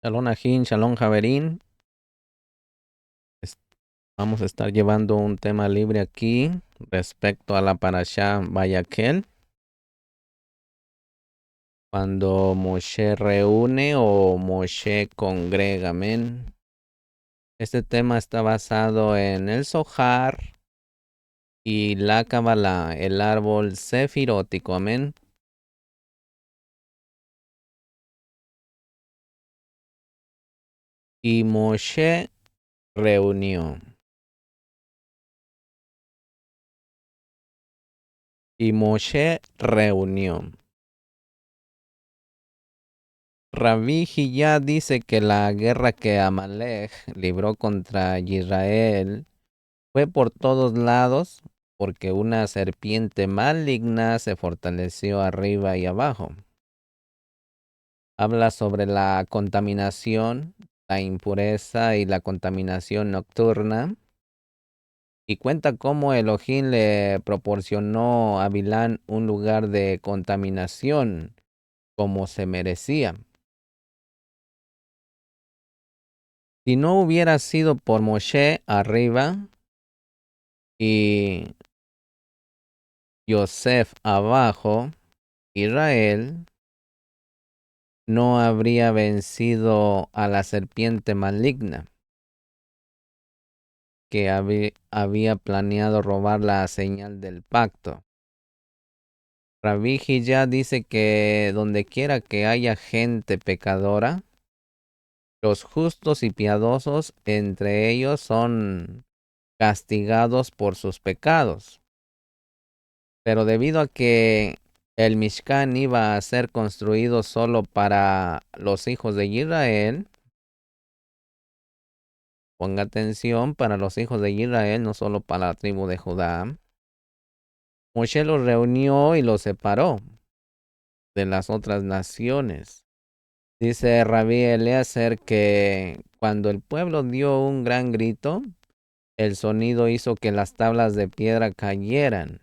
Shalom Ajín, Shalom Javerín. Es- Vamos a estar llevando un tema libre aquí respecto a la parashá Vayakhel, cuando Moshe reúne o Moshe congrega, amén. Este tema está basado en el Zohar y la Kabbalah, el árbol sefirótico, amén. Y Moshe reunió. Y Moshe reunió. Rabbi Hillá dice que la guerra que Amalek libró contra Israel fue por todos lados porque una serpiente maligna se fortaleció arriba y abajo. Habla sobre la contaminación, la impureza y la contaminación nocturna y cuenta cómo Elohim le proporcionó a Bilán un lugar de contaminación como se merecía. Si no hubiera sido por Moshe arriba y Yosef abajo, Israel no habría vencido a la serpiente maligna que había planeado robar la señal del pacto. Rabbi ya dice que donde quiera que haya gente pecadora, los justos y piadosos entre ellos son castigados por sus pecados. Pero debido a que el Mishkan iba a ser construido solo para los hijos de Israel, ponga atención, para los hijos de Israel, no solo para la tribu de Judá, Moshe los reunió y los separó de las otras naciones. Dice Rabí Eliezer que cuando el pueblo dio un gran grito, el sonido hizo que las tablas de piedra cayeran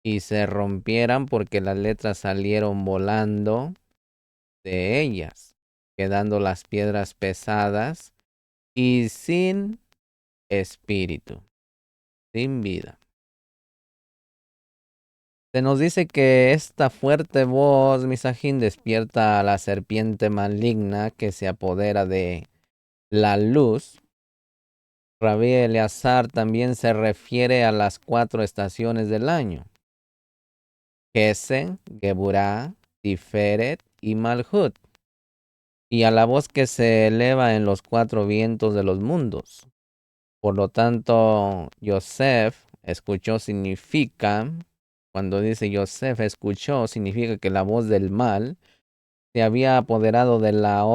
y se rompieran porque las letras salieron volando de ellas, quedando las piedras pesadas y sin espíritu, sin vida. Se nos dice que esta fuerte voz, Misajín, despierta a la serpiente maligna que se apodera de la luz. Rabí Eleazar también se refiere a las 4 estaciones del año: Gesen, Geburá, Tiferet y Malhut, y a la voz que se eleva en los 4 vientos de los mundos. Por lo tanto, Yosef escuchó significa, cuando dice Yosef escuchó, significa que la voz del mal se había apoderado de la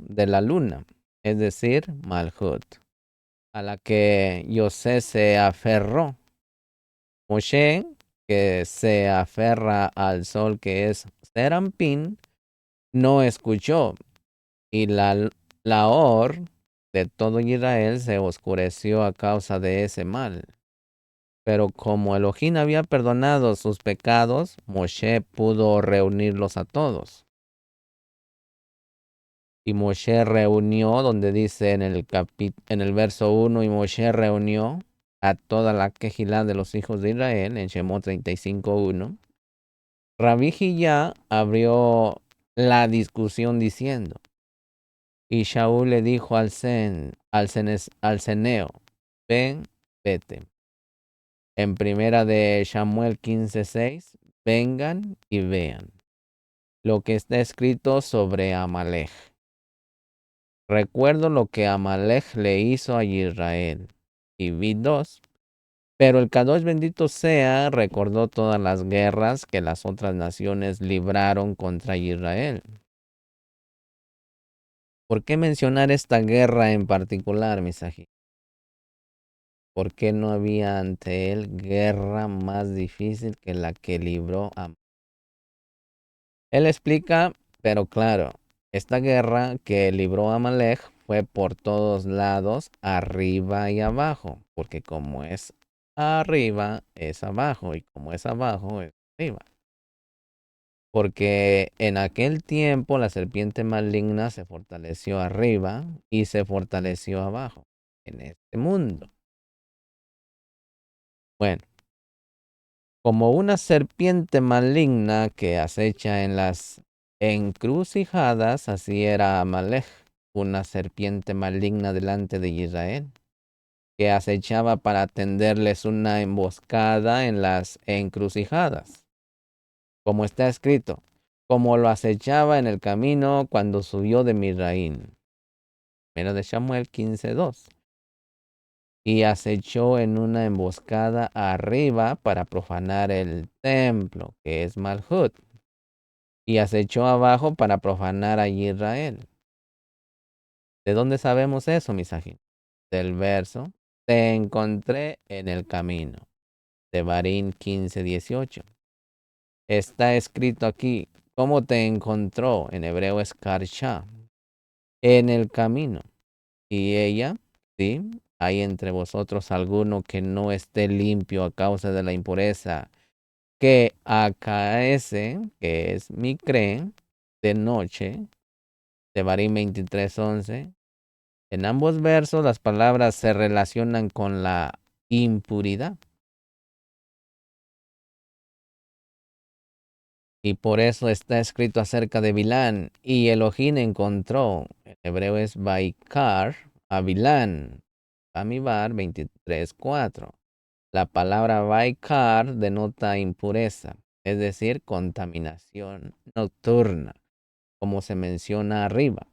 de la luna, es decir, Malhut, a la que Yosef se aferró. Moshe, que se aferra al sol que es Serampín, no escuchó, y la Or de todo Israel se oscureció a causa de ese mal. Pero como Elohim había perdonado sus pecados, Moshe pudo reunirlos a todos. Y Moshe reunió, donde dice en el verso 1, y Moshe reunió a toda la quejilá de los hijos de Israel, en Shemot 35:1. Rabí Hillá abrió la discusión diciendo, y Shaul le dijo al ceneo, ven, vete. En primera de Samuel 15:6, vengan y vean lo que está escrito sobre Amalek. Recuerdo lo que Amalek le hizo a Israel. Y vi 2. Pero el Kadosh bendito sea recordó todas las guerras que las otras naciones libraron contra Israel. ¿Por qué mencionar esta guerra en particular, Misaji? ¿Por qué no había ante él guerra más difícil que la que libró Amalek? Él explica, pero claro, esta guerra que libró Amalek fue por todos lados, arriba y abajo, porque como es arriba, es abajo, y como es abajo, es arriba. porque en aquel tiempo la serpiente maligna se fortaleció arriba y se fortaleció abajo, en este mundo. Bueno, como una serpiente maligna que acecha en las encrucijadas, así era Amalek, una serpiente maligna delante de Israel, que acechaba para tenderles una emboscada en las encrucijadas, como está escrito, como lo acechaba en el camino cuando subió de Misraín. Primera de Samuel 15:2. Y acechó en una emboscada arriba para profanar el templo, que es Malhut, y acechó abajo para profanar a Israel. ¿De dónde sabemos eso, Misajín? Del verso, te encontré en el camino, de Barín 15:18. Está escrito aquí, ¿cómo te encontró? En hebreo es Karsha, en el camino. Y ella, sí, hay entre vosotros alguno que no esté limpio a causa de la impureza que acaece, que es micre, de noche, de Barín 23:11. En ambos versos las palabras se relacionan con la impuridad. Y por eso está escrito acerca de Bilán. Y Elohim encontró, en hebreo es Baikar, a Bilán. Amibar 23:4. La palabra Baikar denota impureza, es decir, contaminación nocturna, como se menciona arriba.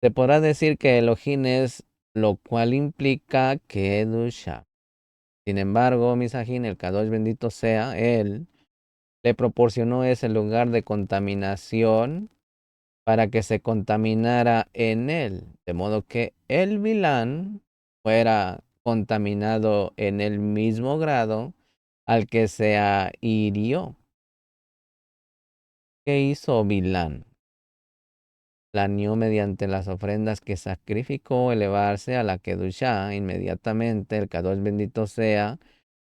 Se podrá decir que Elohim es lo cual implica Kedusha. Sin embargo, Misajín, el Kadosh bendito sea, él le proporcionó ese lugar de contaminación para que se contaminara en él, de modo que el Bilán fuera contaminado en el mismo grado al que se hirió. ¿Qué hizo Bilán? Planeó mediante las ofrendas que sacrificó elevarse a la Kedushá. Inmediatamente el Kadosh bendito sea,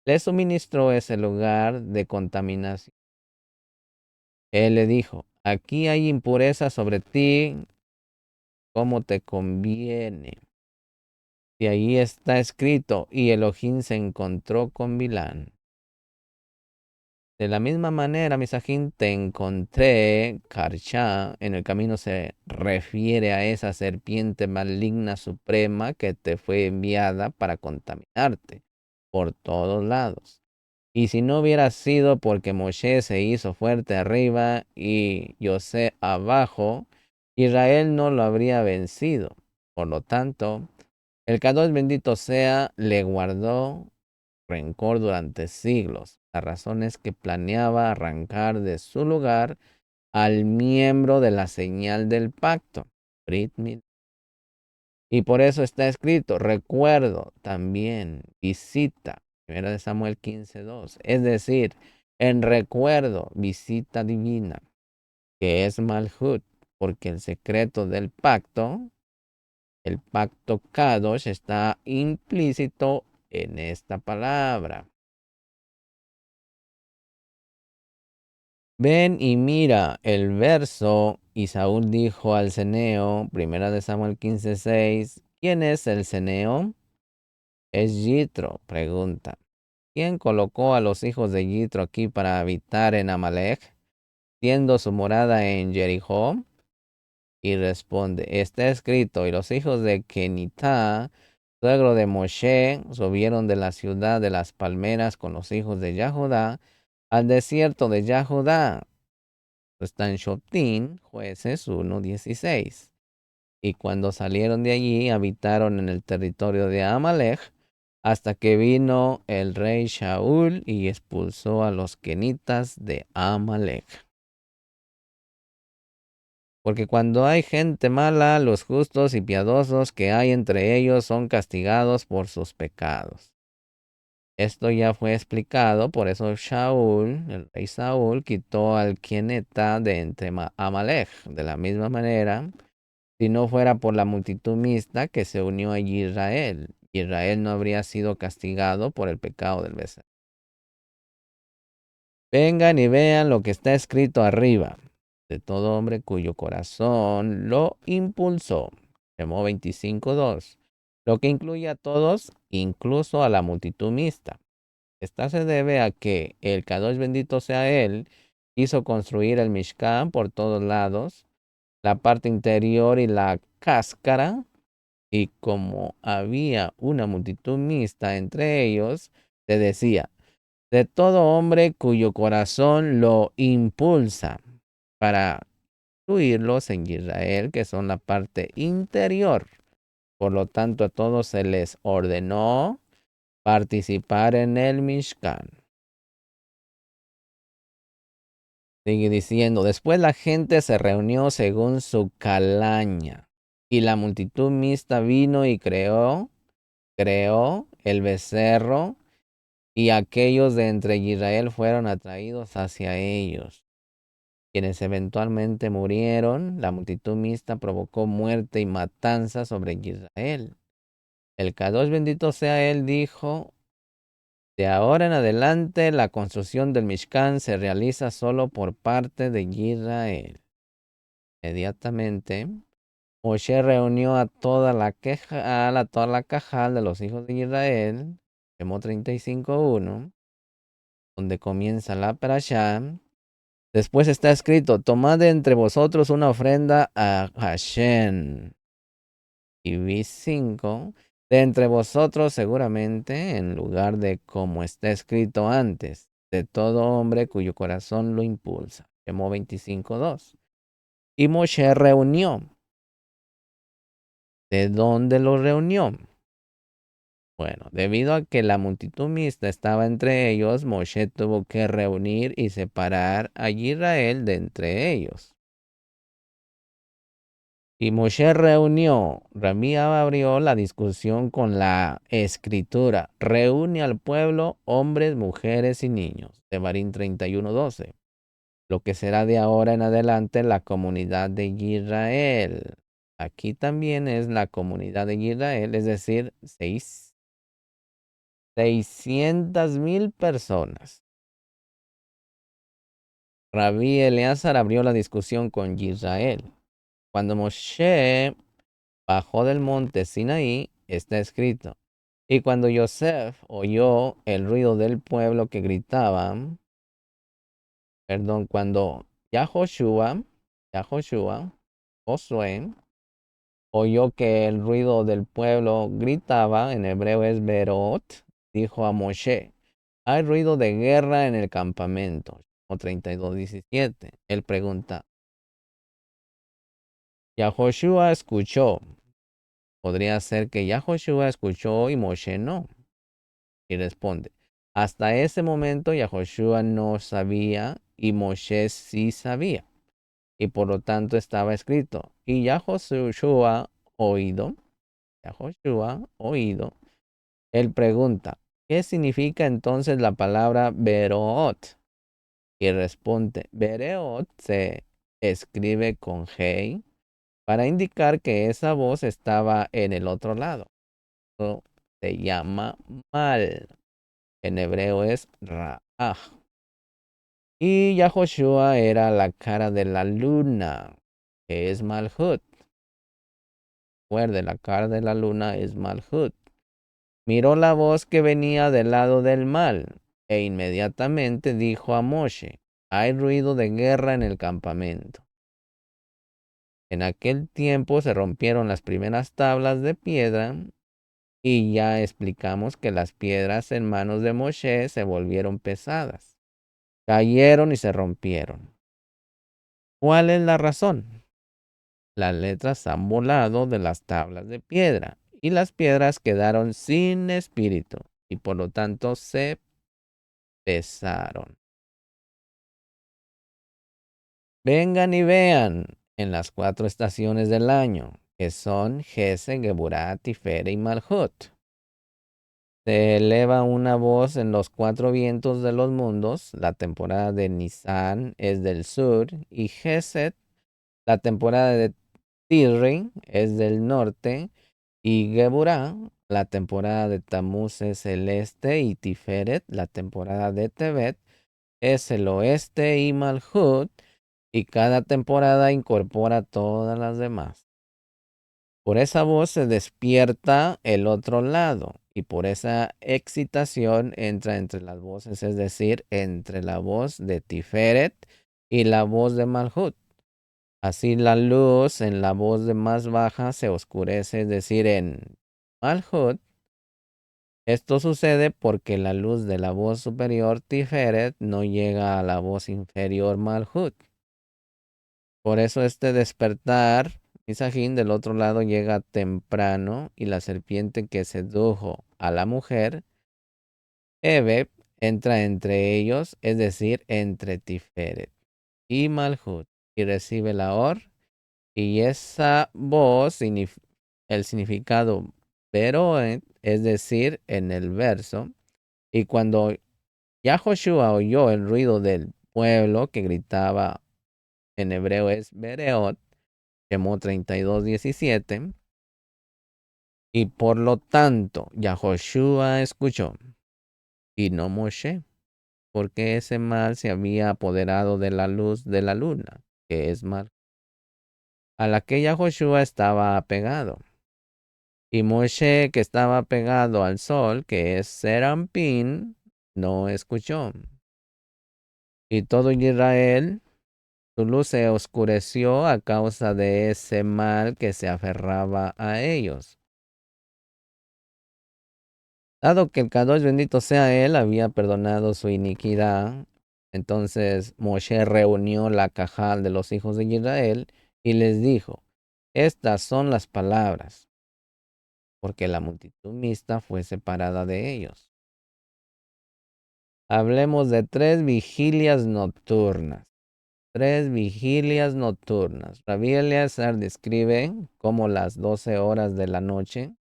le suministró ese lugar de contaminación. Él le dijo, aquí hay impureza sobre ti, como te conviene. Y ahí está escrito, y Elohim se encontró con Bilán. De la misma manera, Misajín, te encontré, Karshá, en el camino se refiere a esa serpiente maligna suprema que te fue enviada para contaminarte por todos lados. Y si no hubiera sido porque Moshe se hizo fuerte arriba y José abajo, Israel no lo habría vencido. Por lo tanto, el Kadosh bendito sea, le guardó rencor durante siglos. La razón es que planeaba arrancar de su lugar al miembro de la señal del pacto, Brit Milá. Y por eso está escrito, recuerdo también, visita, 1 de Samuel 15:2, es decir, en recuerdo, visita divina, que es Malhut, porque el secreto del pacto, el pacto Kadosh, está implícito en esta palabra. Ven y mira el verso, y Saúl dijo al ceneo, 1 de Samuel 15:6, ¿quién es el ceneo? Es Yitro, pregunta. ¿Quién colocó a los hijos de Yitro aquí para habitar en Amalek, siendo su morada en Jericó? Y responde, está escrito, y los hijos de Kenitá, suegro de Moshe, subieron de la ciudad de las palmeras con los hijos de Yahudá al desierto de Yahudá. Está en Shoftim, Jueces 1:16. Y cuando salieron de allí, habitaron en el territorio de Amalek, hasta que vino el rey Shaul y expulsó a los kenitas de Amalek. Porque cuando hay gente mala, los justos y piadosos que hay entre ellos son castigados por sus pecados. Esto ya fue explicado, por eso Shaul, el rey Saúl, quitó al keneta de entre Amalek. De la misma manera, si no fuera por la multitud mixta que se unió a Israel, Israel no habría sido castigado por el pecado del becerro. Vengan y vean lo que está escrito arriba. De todo hombre cuyo corazón lo impulsó. Llamó 25:2. Lo que incluye a todos, incluso a la multitud mixta. Esta se debe a que el Kadosh bendito sea él, quiso construir el Mishkan por todos lados, la parte interior y la cáscara, y como había una multitud mixta entre ellos, se decía, de todo hombre cuyo corazón lo impulsa para incluirlos en Israel, que son la parte interior. Por lo tanto, a todos se les ordenó participar en el Mishkan. Sigue diciendo, después la gente se reunió según su calaña, y la multitud mixta vino y creó el becerro, y aquellos de entre Israel fueron atraídos hacia ellos. Quienes eventualmente murieron, la multitud mixta provocó muerte y matanza sobre Israel. El Kadosh bendito sea él dijo, de ahora en adelante la construcción del Mishkan se realiza solo por parte de Israel. Inmediatamente, Moshe reunió a toda la cajal de los hijos de Israel, Shemot 35:1, donde comienza la parashá. Después está escrito, tomad de entre vosotros una ofrenda a Hashem. Y vi 5, de entre vosotros seguramente, en lugar de como está escrito antes, de todo hombre cuyo corazón lo impulsa. Shemot 25:2. Y Moshe reunió. ¿De dónde lo reunió? Bueno, debido a que la multitud mixta estaba entre ellos, Moshe tuvo que reunir y separar a Israel de entre ellos. Y Moshe reunió, Rabbi Abba abrió la discusión con la escritura. Reúne al pueblo, hombres, mujeres y niños. Devarim 31:12. Lo que será de ahora en adelante la comunidad de Israel. Aquí también es la comunidad de Israel, es decir, 600,000 personas. Rabí Eleazar abrió la discusión con Israel. Cuando Moshe bajó del monte Sinaí, está escrito. Y cuando Yosef oyó el ruido del pueblo que gritaban, cuando Josué, Josué, oyó que el ruido del pueblo gritaba, en hebreo es Berot, dijo a Moshe, hay ruido de guerra en el campamento. O 32:17. Él pregunta, Yahoshua escuchó. Podría ser que Yahoshua escuchó y Moshe no. Y responde, hasta ese momento Yahoshua no sabía y Moshe sí sabía. Y por lo tanto estaba escrito. Y Yahoshua oído, él pregunta, ¿qué significa entonces la palabra Beroot? Y responde, Bereot se escribe con G para indicar que esa voz estaba en el otro lado. Eso se llama mal. En hebreo es Ra'ah. Y Yahoshua era la cara de la luna, que es Malhut. Recuerde, la cara de la luna es Malhut. Miró la voz que venía del lado del mal e inmediatamente dijo a Moshe, hay ruido de guerra en el campamento. En aquel tiempo se rompieron las primeras tablas de piedra y ya explicamos que las piedras en manos de Moshe se volvieron pesadas. Cayeron y se rompieron. ¿Cuál es la razón? Las letras han volado de las tablas de piedra y las piedras quedaron sin espíritu y por lo tanto se pesaron. Vengan y vean en las 4 estaciones del año, que son Gesed, Geburah, Tiferet y Malhut. Se eleva una voz en los 4 vientos de los mundos. La temporada de Nisan es del sur y Gesed, la temporada de Tisri es del norte y Geburah, la temporada de Tamuz es el este y Tiferet, la temporada de Tebet es el oeste y Malhut, y cada temporada incorpora todas las demás. Por esa voz se despierta el otro lado, y por esa excitación entra entre las voces, es decir, entre la voz de Tiferet y la voz de Malhut. Así la luz en la voz de más baja se oscurece, es decir, en Malhut. Esto sucede porque la luz de la voz superior Tiferet no llega a la voz inferior Malhut. Por eso este despertar, Misajín, del otro lado llega temprano, y la serpiente que sedujo a la mujer, Eve, entra entre ellos, es decir, entre Tiferet y Malhut, y recibe la Or, y esa voz, el significado Beroet, es decir, en el verso, y cuando Yahoshua oyó el ruido del pueblo que gritaba, en hebreo es Bereot, Shemot 32:17, y por lo tanto Yahoshua escuchó, y no Moshe, porque ese mal se había apoderado de la luz de la luna, que es mal, a la que Yahoshua estaba apegado. Y Moshe, que estaba pegado al sol, que es Serampín, no escuchó. Y todo Israel, su luz se oscureció a causa de ese mal que se aferraba a ellos. Dado que el Kadosh, bendito sea él, había perdonado su iniquidad, entonces Moshe reunió la cajal de los hijos de Israel y les dijo: estas son las palabras, porque la multitud mixta fue separada de ellos. Hablemos de 3 vigilias nocturnas. 3 vigilias nocturnas. Rabbi Eliezer describe cómo las 12 horas de la noche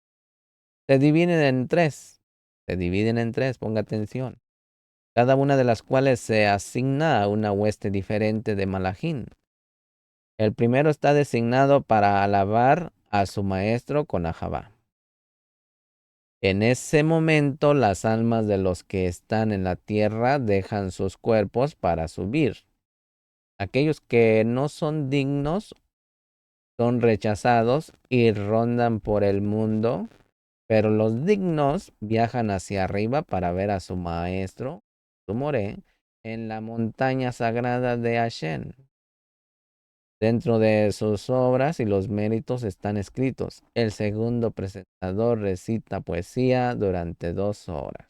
se dividen en tres. Se dividen en tres, ponga atención. Cada una de las cuales se asigna a una hueste diferente de Malachim. El primero está designado para alabar a su maestro con Ahabá. En ese momento las almas de los que están en la tierra dejan sus cuerpos para subir. Aquellos que no son dignos son rechazados y rondan por el mundo, pero los dignos viajan hacia arriba para ver a su maestro, su Moré, en la montaña sagrada de Hashem. Dentro de sus obras y los méritos están escritos: el segundo presentador recita poesía durante 2 horas.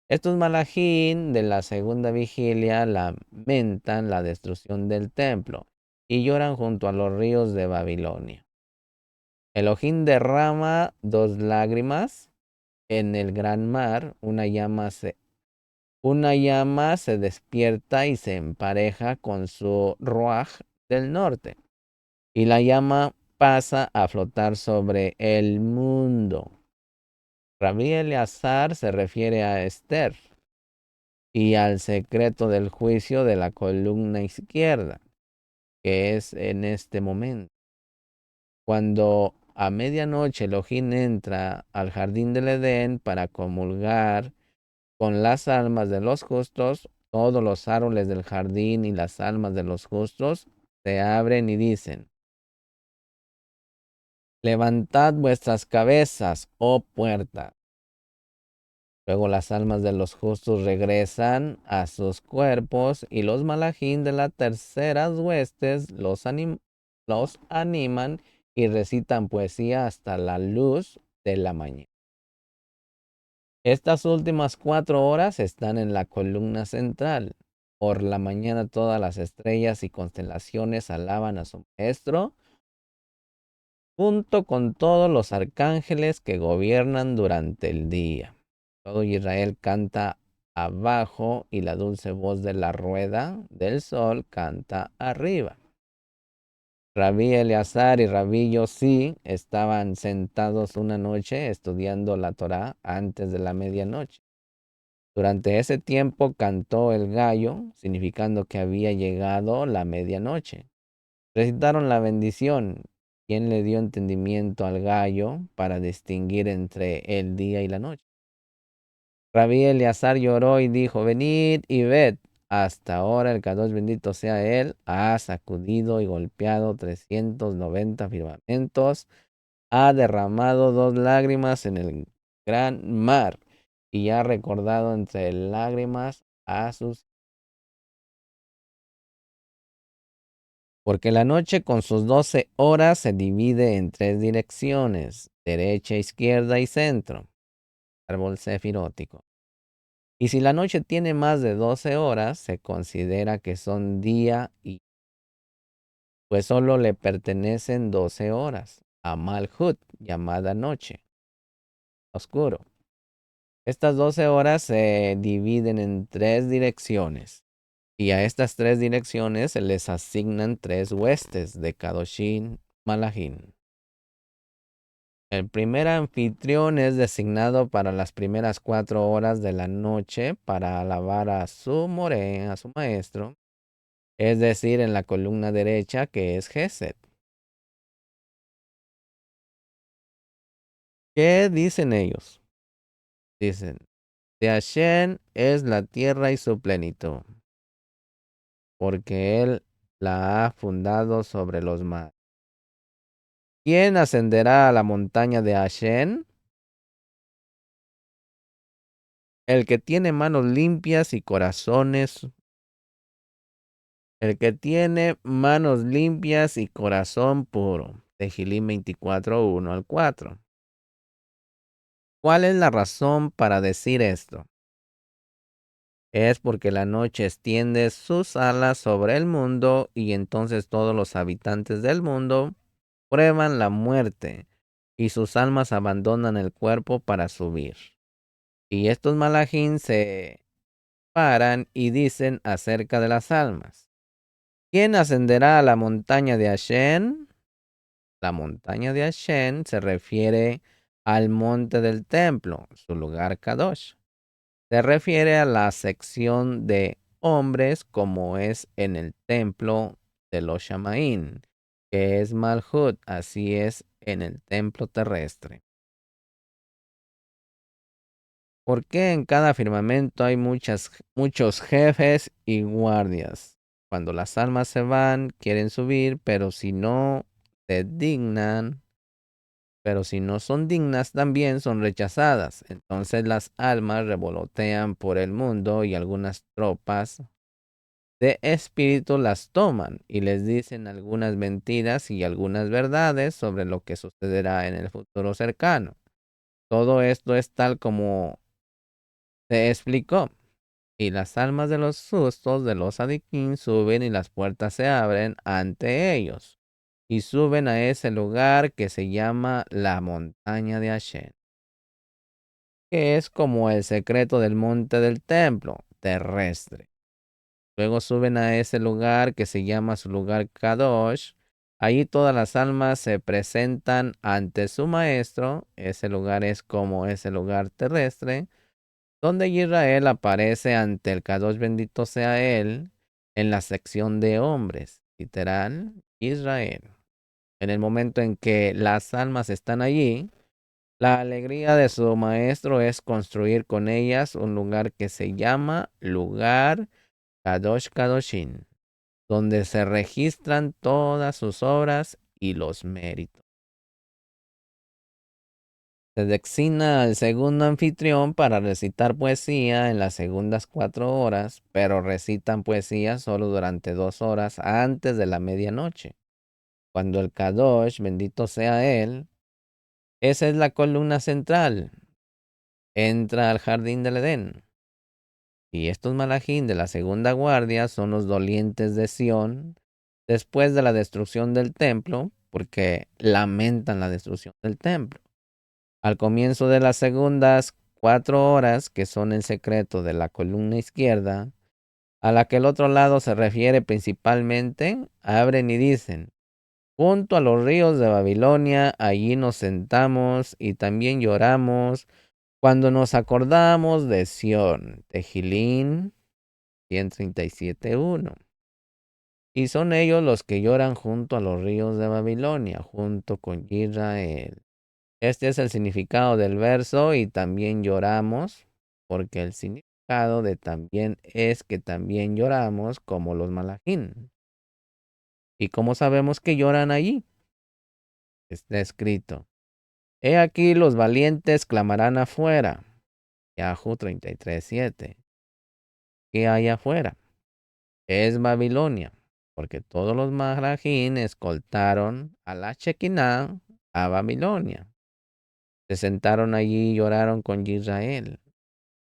Estos malajín de la segunda vigilia lamentan la destrucción del templo y lloran junto a los ríos de Babilonia. Elohim derrama 2 lágrimas en el gran mar, una llama se despierta y se empareja con su ruaj del norte, y la llama pasa a flotar sobre el mundo. Rabbi Eleazar se refiere a Esther y al secreto del juicio de la columna izquierda, que es en este momento. Cuando a medianoche Elohim entra al jardín del Edén para comulgar con las almas de los justos, todos los árboles del jardín y las almas de los justos se abren y dicen: levantad vuestras cabezas, oh puertas. Luego las almas de los justos regresan a sus cuerpos, y los malajín de las terceras huestes los animan y recitan poesía hasta la luz de la mañana. Estas últimas 4 horas están en la columna central. Por la mañana todas las estrellas y constelaciones alaban a su maestro, junto con todos los arcángeles que gobiernan durante el día. Todo Israel canta abajo, y la dulce voz de la rueda del sol canta arriba. Rabí Eleazar y Rabí Yossi estaban sentados una noche estudiando la Torá antes de la medianoche. Durante ese tiempo cantó el gallo, significando que había llegado la medianoche. Recitaron la bendición. ¿Quién le dio entendimiento al gallo para distinguir entre el día y la noche? Rabí Eleazar lloró y dijo: venid y ved. hasta ahora el Kadosh bendito sea él, ha sacudido y golpeado 390 firmamentos, ha derramado 2 lágrimas en el gran mar y ha recordado entre lágrimas a sus... Porque la noche con sus 12 horas se divide en 3 direcciones, derecha, izquierda y centro, árbol sefirótico. Y si la noche tiene más de 12 horas, se considera que son día y pues solo le pertenecen 12 horas a Malhut, llamada noche, oscuro. Estas 12 horas se dividen en 3 direcciones y a estas 3 direcciones se les asignan 3 huestes de Kadoshin Malachim. El primer anfitrión es designado para las primeras 4 horas de la noche para alabar a su moré, a su maestro, es decir, en la columna derecha que es Gesed. ¿Qué dicen ellos? Dicen, de Hashem es la tierra y su plenitud, porque él la ha fundado sobre los mares. ¿Quién ascenderá a la montaña de Hashem? El que tiene manos limpias y corazones. El que tiene manos limpias y corazón puro. Tehilim 24, 1 al 4. ¿Cuál es la razón para decir esto? Es porque la noche extiende sus alas sobre el mundo y entonces todos los habitantes del mundo prueban la muerte y sus almas abandonan el cuerpo para subir. Y estos malajín se paran y dicen acerca de las almas. ¿Quién ascenderá a la montaña de Hashem? La montaña de Hashem se refiere al monte del templo, su lugar Kadosh. Se refiere a la sección de hombres como es en el templo de los Shamaín, que es Malhut, así es en el templo terrestre. ¿Por qué en cada firmamento hay muchos jefes y guardias? Cuando las almas se van, quieren subir, pero si no se dignan, pero si no son dignas, también son rechazadas. Entonces las almas revolotean por el mundo y algunas tropas de espíritu las toman y les dicen algunas mentiras y algunas verdades sobre lo que sucederá en el futuro cercano. Todo esto es tal como se explicó. Y las almas de los sustos de los adiquín suben y las puertas se abren ante ellos. Y suben a ese lugar que se llama la montaña de Hashem, que es como el secreto del monte del templo terrestre. Luego suben a ese lugar que se llama su lugar Kadosh. Allí todas las almas se presentan ante su maestro. Ese lugar es como ese lugar terrestre, donde Israel aparece ante el Kadosh bendito sea él, en la sección de hombres, literal, Israel. En el momento en que las almas están allí, la alegría de su maestro es construir con ellas un lugar que se llama lugar Kadosh Kadoshin, donde se registran todas sus obras y los méritos. Se designa al segundo anfitrión para recitar poesía en las segundas 4 horas, pero recitan poesía solo durante 2 horas antes de la medianoche. Cuando el Kadosh, bendito sea él, esa es la columna central, entra al jardín del Edén. Y estos malajín de la segunda guardia son los dolientes de Sión después de la destrucción del templo, porque lamentan la destrucción del templo. Al comienzo de las segundas 4 horas, que son el secreto de la columna izquierda, a la que el otro lado se refiere principalmente, abren y dicen, junto a los ríos de Babilonia, allí nos sentamos y también lloramos cuando nos acordamos de Sión. Tejilín 137:1. Y son ellos los que lloran junto a los ríos de Babilonia, junto con Israel. Este es el significado del verso y también lloramos porque el significado significado de también es que también lloramos como los malachim. ¿Y cómo sabemos que lloran allí? Está escrito. He aquí los valientes clamarán afuera. Yahú 33:7. ¿Qué hay afuera? Es Babilonia, porque todos los malachim escoltaron a la Shekinah a Babilonia. Se sentaron allí y lloraron con Israel.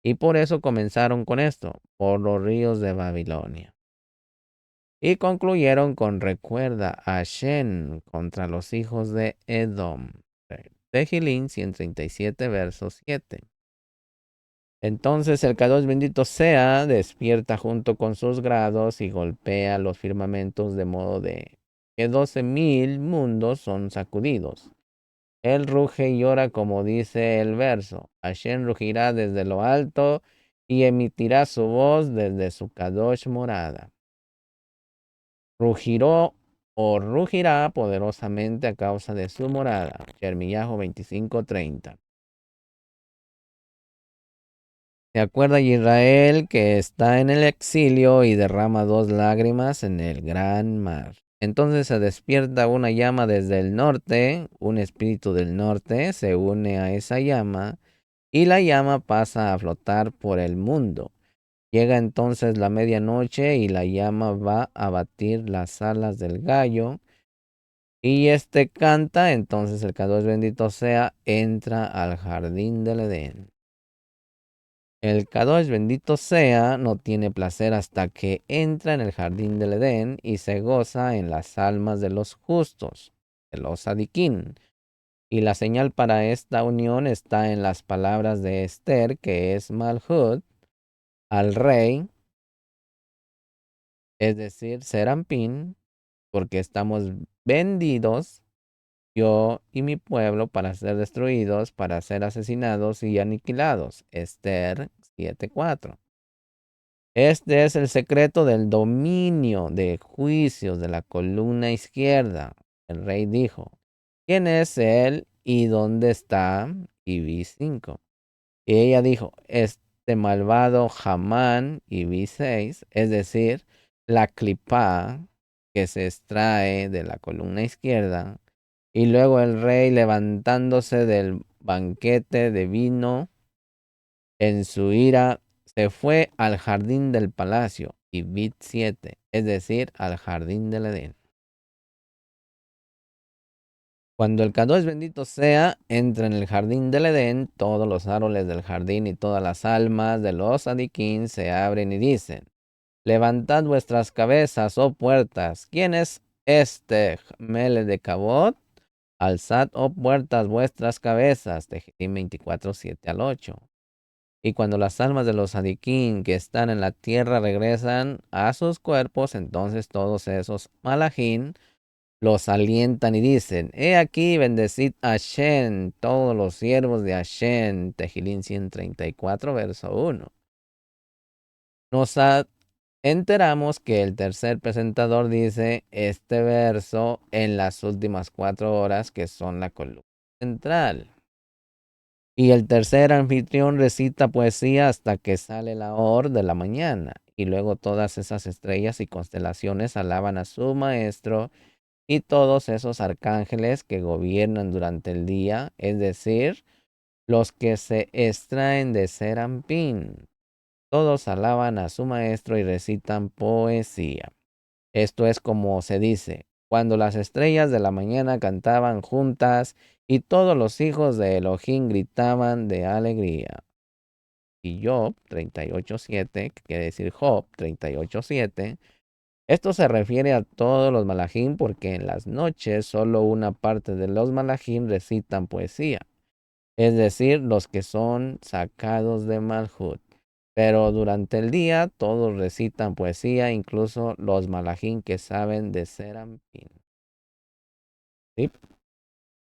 Y por eso comenzaron con esto, por los ríos de Babilonia. Y concluyeron con recuerda a Shen contra los hijos de Edom. Tehilín 137, verso 7. Entonces el Kadosh bendito sea, despierta junto con sus grados y golpea los firmamentos de modo de que 12,000 mundos son sacudidos. Él ruge y llora como dice el verso. Hashem rugirá desde lo alto y emitirá su voz desde su Kadosh morada. Rugiró o rugirá poderosamente a causa de su morada. Jeremías 25:30. Se acuerda Israel que está en el exilio y derrama 2 lágrimas en el gran mar. Entonces se despierta una llama desde el norte, un espíritu del norte se une a esa llama y la llama pasa a flotar por el mundo. Llega entonces la medianoche y la llama va a batir las alas del gallo y este canta, entonces el Kadosh bendito sea, entra al jardín del Edén. El Kadosh bendito sea no tiene placer hasta que entra en el jardín del Edén y se goza en las almas de los justos, de los adiquín. Y la señal para esta unión está en las palabras de Esther, que es Malhut, al rey, es decir, Serampín, porque estamos vendidos, yo y mi pueblo, para ser destruidos, para ser asesinados y aniquilados. Esther 7:4. Este es el secreto del dominio de juicios de la columna izquierda. El rey dijo, ¿quién es él y dónde está? Y vi 5. Y ella dijo, este malvado Hamán, y vi 6, es decir, la clipa que se extrae de la columna izquierda. Y luego el rey, levantándose del banquete de vino en su ira, se fue al jardín del palacio, y vi 7, es decir, al jardín del Edén. Cuando el Kadosh bendito sea entra en el jardín del Edén, todos los árboles del jardín y todas las almas de los adiquín se abren y dicen, levantad vuestras cabezas, oh puertas. ¿Quién es este Mele de Cabot? Alzad, oh puertas, vuestras cabezas. Tehillim 24:7-8. Y cuando las almas de los adiquín que están en la tierra regresan a sus cuerpos, entonces todos esos malajín los alientan y dicen, he aquí, bendecid a Hashem, todos los siervos de Hashem. Tehilín 134, verso 1. Nos enteramos que el tercer presentador dice este verso en las últimas 4 horas, que son la columna central. Y el tercer anfitrión recita poesía hasta que sale la hora de la mañana. Y luego todas esas estrellas y constelaciones alaban a su maestro y todos esos arcángeles que gobiernan durante el día, es decir, los que se extraen de Serampín. Todos alaban a su maestro y recitan poesía. Esto es como se dice, cuando las estrellas de la mañana cantaban juntas y todos los hijos de Elohim gritaban de alegría. Y Job 38:7, que quiere decir Job 38:7, esto se refiere a todos los malachim porque en las noches solo una parte de los malachim recitan poesía, es decir, los que son sacados de Malhut. Pero durante el día todos recitan poesía, incluso los malachim que saben de Serampín. ¿Sí?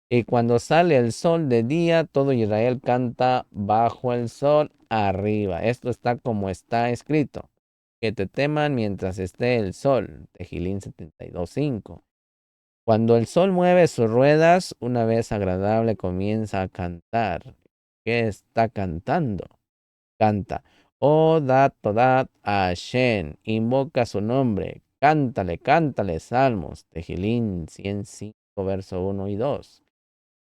Y cuando sale el sol de día, todo Israel canta bajo el sol arriba. Esto está como está escrito. Que te teman mientras esté el sol. Tehilín 72:5. Cuando el sol mueve sus ruedas, una vez agradable comienza a cantar. ¿Qué está cantando? Canta. Oh, Todat a Hashem, invoca su nombre, cántale, cántale, salmos, Tejilín 105, verso 1 y 2.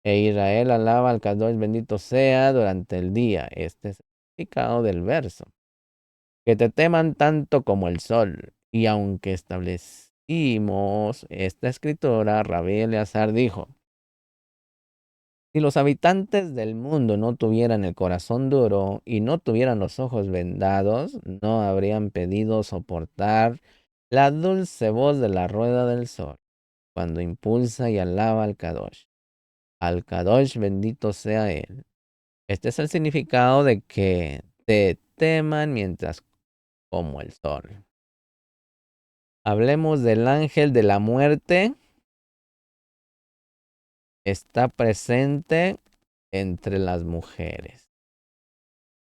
E Israel alaba al Kadosh, bendito sea durante el día. Este es el significado del verso. Que te teman tanto como el sol. Y aunque establecimos esta escritura, Rabí Eleazar dijo, si los habitantes del mundo no tuvieran el corazón duro y no tuvieran los ojos vendados, no habrían pedido soportar la dulce voz de la rueda del sol, cuando impulsa y alaba al Kadosh. Al Kadosh bendito sea él. Este es el significado de que te teman mientras como el sol. Hablemos del ángel de la muerte. Está presente entre las mujeres.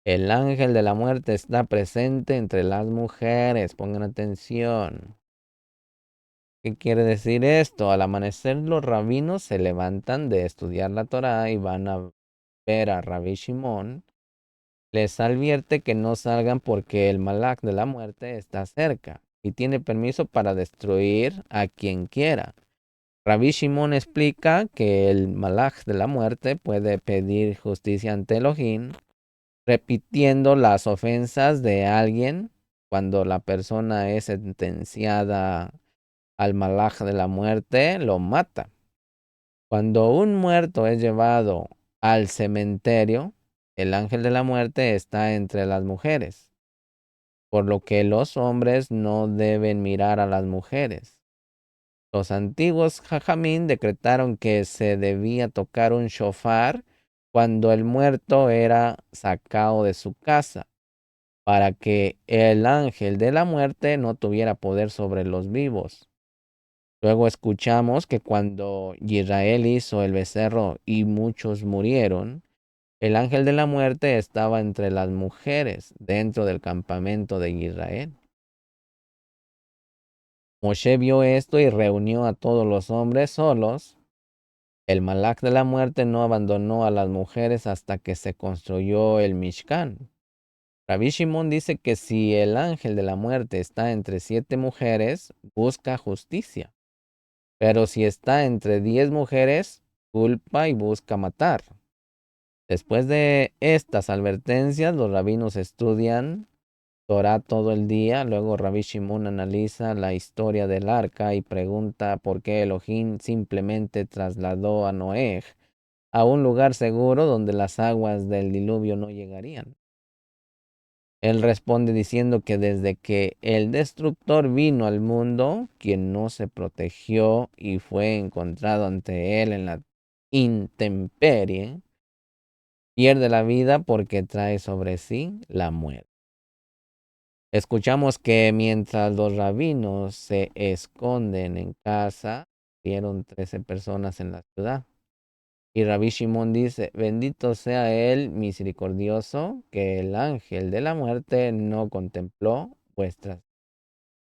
El ángel de la muerte está presente entre las mujeres. Pongan atención. ¿Qué quiere decir esto? Al amanecer los rabinos se levantan de estudiar la Torá y van a ver a Rabbi Shimon. Les advierte que no salgan porque el Malach de la muerte está cerca y tiene permiso para destruir a quien quiera. Rabbi Shimon explica que el Malach de la muerte puede pedir justicia ante Elohim, repitiendo las ofensas de alguien cuando la persona es sentenciada al Malach de la muerte, lo mata. Cuando un muerto es llevado al cementerio, el ángel de la muerte está entre las mujeres, por lo que los hombres no deben mirar a las mujeres. Los antiguos jajamín decretaron que se debía tocar un shofar cuando el muerto era sacado de su casa, para que el ángel de la muerte no tuviera poder sobre los vivos. Luego escuchamos que cuando Israel hizo el becerro y muchos murieron, el ángel de la muerte estaba entre las mujeres dentro del campamento de Israel. Moshe vio esto y reunió a todos los hombres solos. El Malach de la muerte no abandonó a las mujeres hasta que se construyó el Mishkan. Rabbi Shimon dice que si el ángel de la muerte está entre 7 mujeres, busca justicia. Pero si está entre 10 mujeres, culpa y busca matar. Después de estas advertencias, los rabinos estudian Torah todo el día. Luego Rabbi Shimon analiza la historia del arca y pregunta por qué Elohim simplemente trasladó a Noé a un lugar seguro donde las aguas del diluvio no llegarían. Él responde diciendo que desde que el destructor vino al mundo, quien no se protegió y fue encontrado ante él en la intemperie, pierde la vida porque trae sobre sí la muerte. Escuchamos que mientras los rabinos se esconden en casa, vieron 13 personas en la ciudad. Y Rabbi Shimon dice, bendito sea el misericordioso, que el ángel de la muerte no contempló vuestras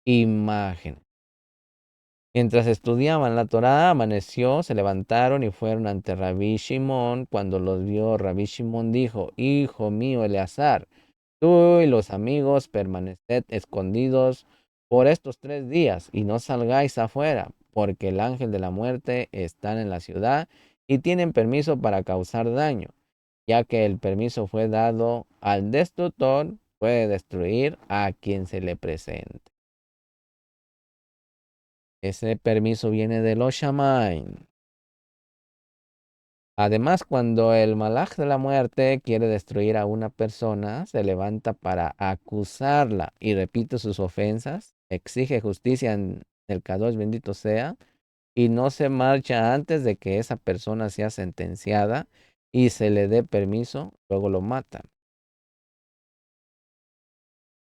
imágenes. Mientras estudiaban la Torá, amaneció, se levantaron y fueron ante Rabbi Shimon. Cuando los vio, Rabbi Shimon dijo, hijo mío Eleazar, tú y los amigos permaneced escondidos por estos 3 días y no salgáis afuera, porque el ángel de la muerte está en la ciudad y tienen permiso para causar daño, ya que el permiso fue dado al destructor, puede destruir a quien se le presente. Ese permiso viene de los Shamaim. Además, cuando el Malach de la muerte quiere destruir a una persona, se levanta para acusarla y repite sus ofensas, exige justicia en el Kadosh bendito sea, y no se marcha antes de que esa persona sea sentenciada y se le dé permiso, luego lo matan.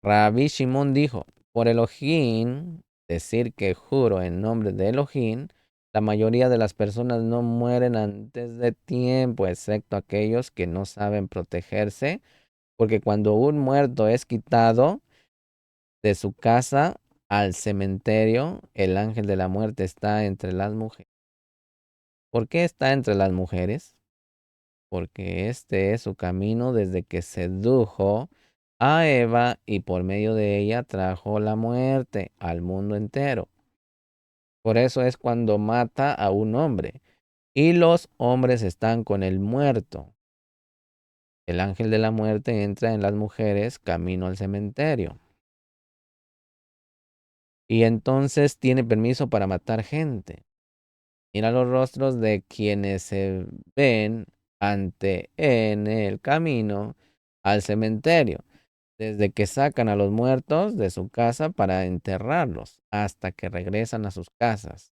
Rabbi Shimon dijo, por Elohim, decir que juro en nombre de Elohim, la mayoría de las personas no mueren antes de tiempo, excepto aquellos que no saben protegerse, porque cuando un muerto es quitado de su casa al cementerio, el ángel de la muerte está entre las mujeres. ¿Por qué está entre las mujeres? Porque este es su camino desde que sedujo a Eva y por medio de ella trajo la muerte al mundo entero. Por eso es cuando mata a un hombre y los hombres están con el muerto. El ángel de la muerte entra en las mujeres camino al cementerio. Y entonces tiene permiso para matar gente. Mira los rostros de quienes se ven ante en el camino al cementerio, desde que sacan a los muertos de su casa para enterrarlos hasta que regresan a sus casas.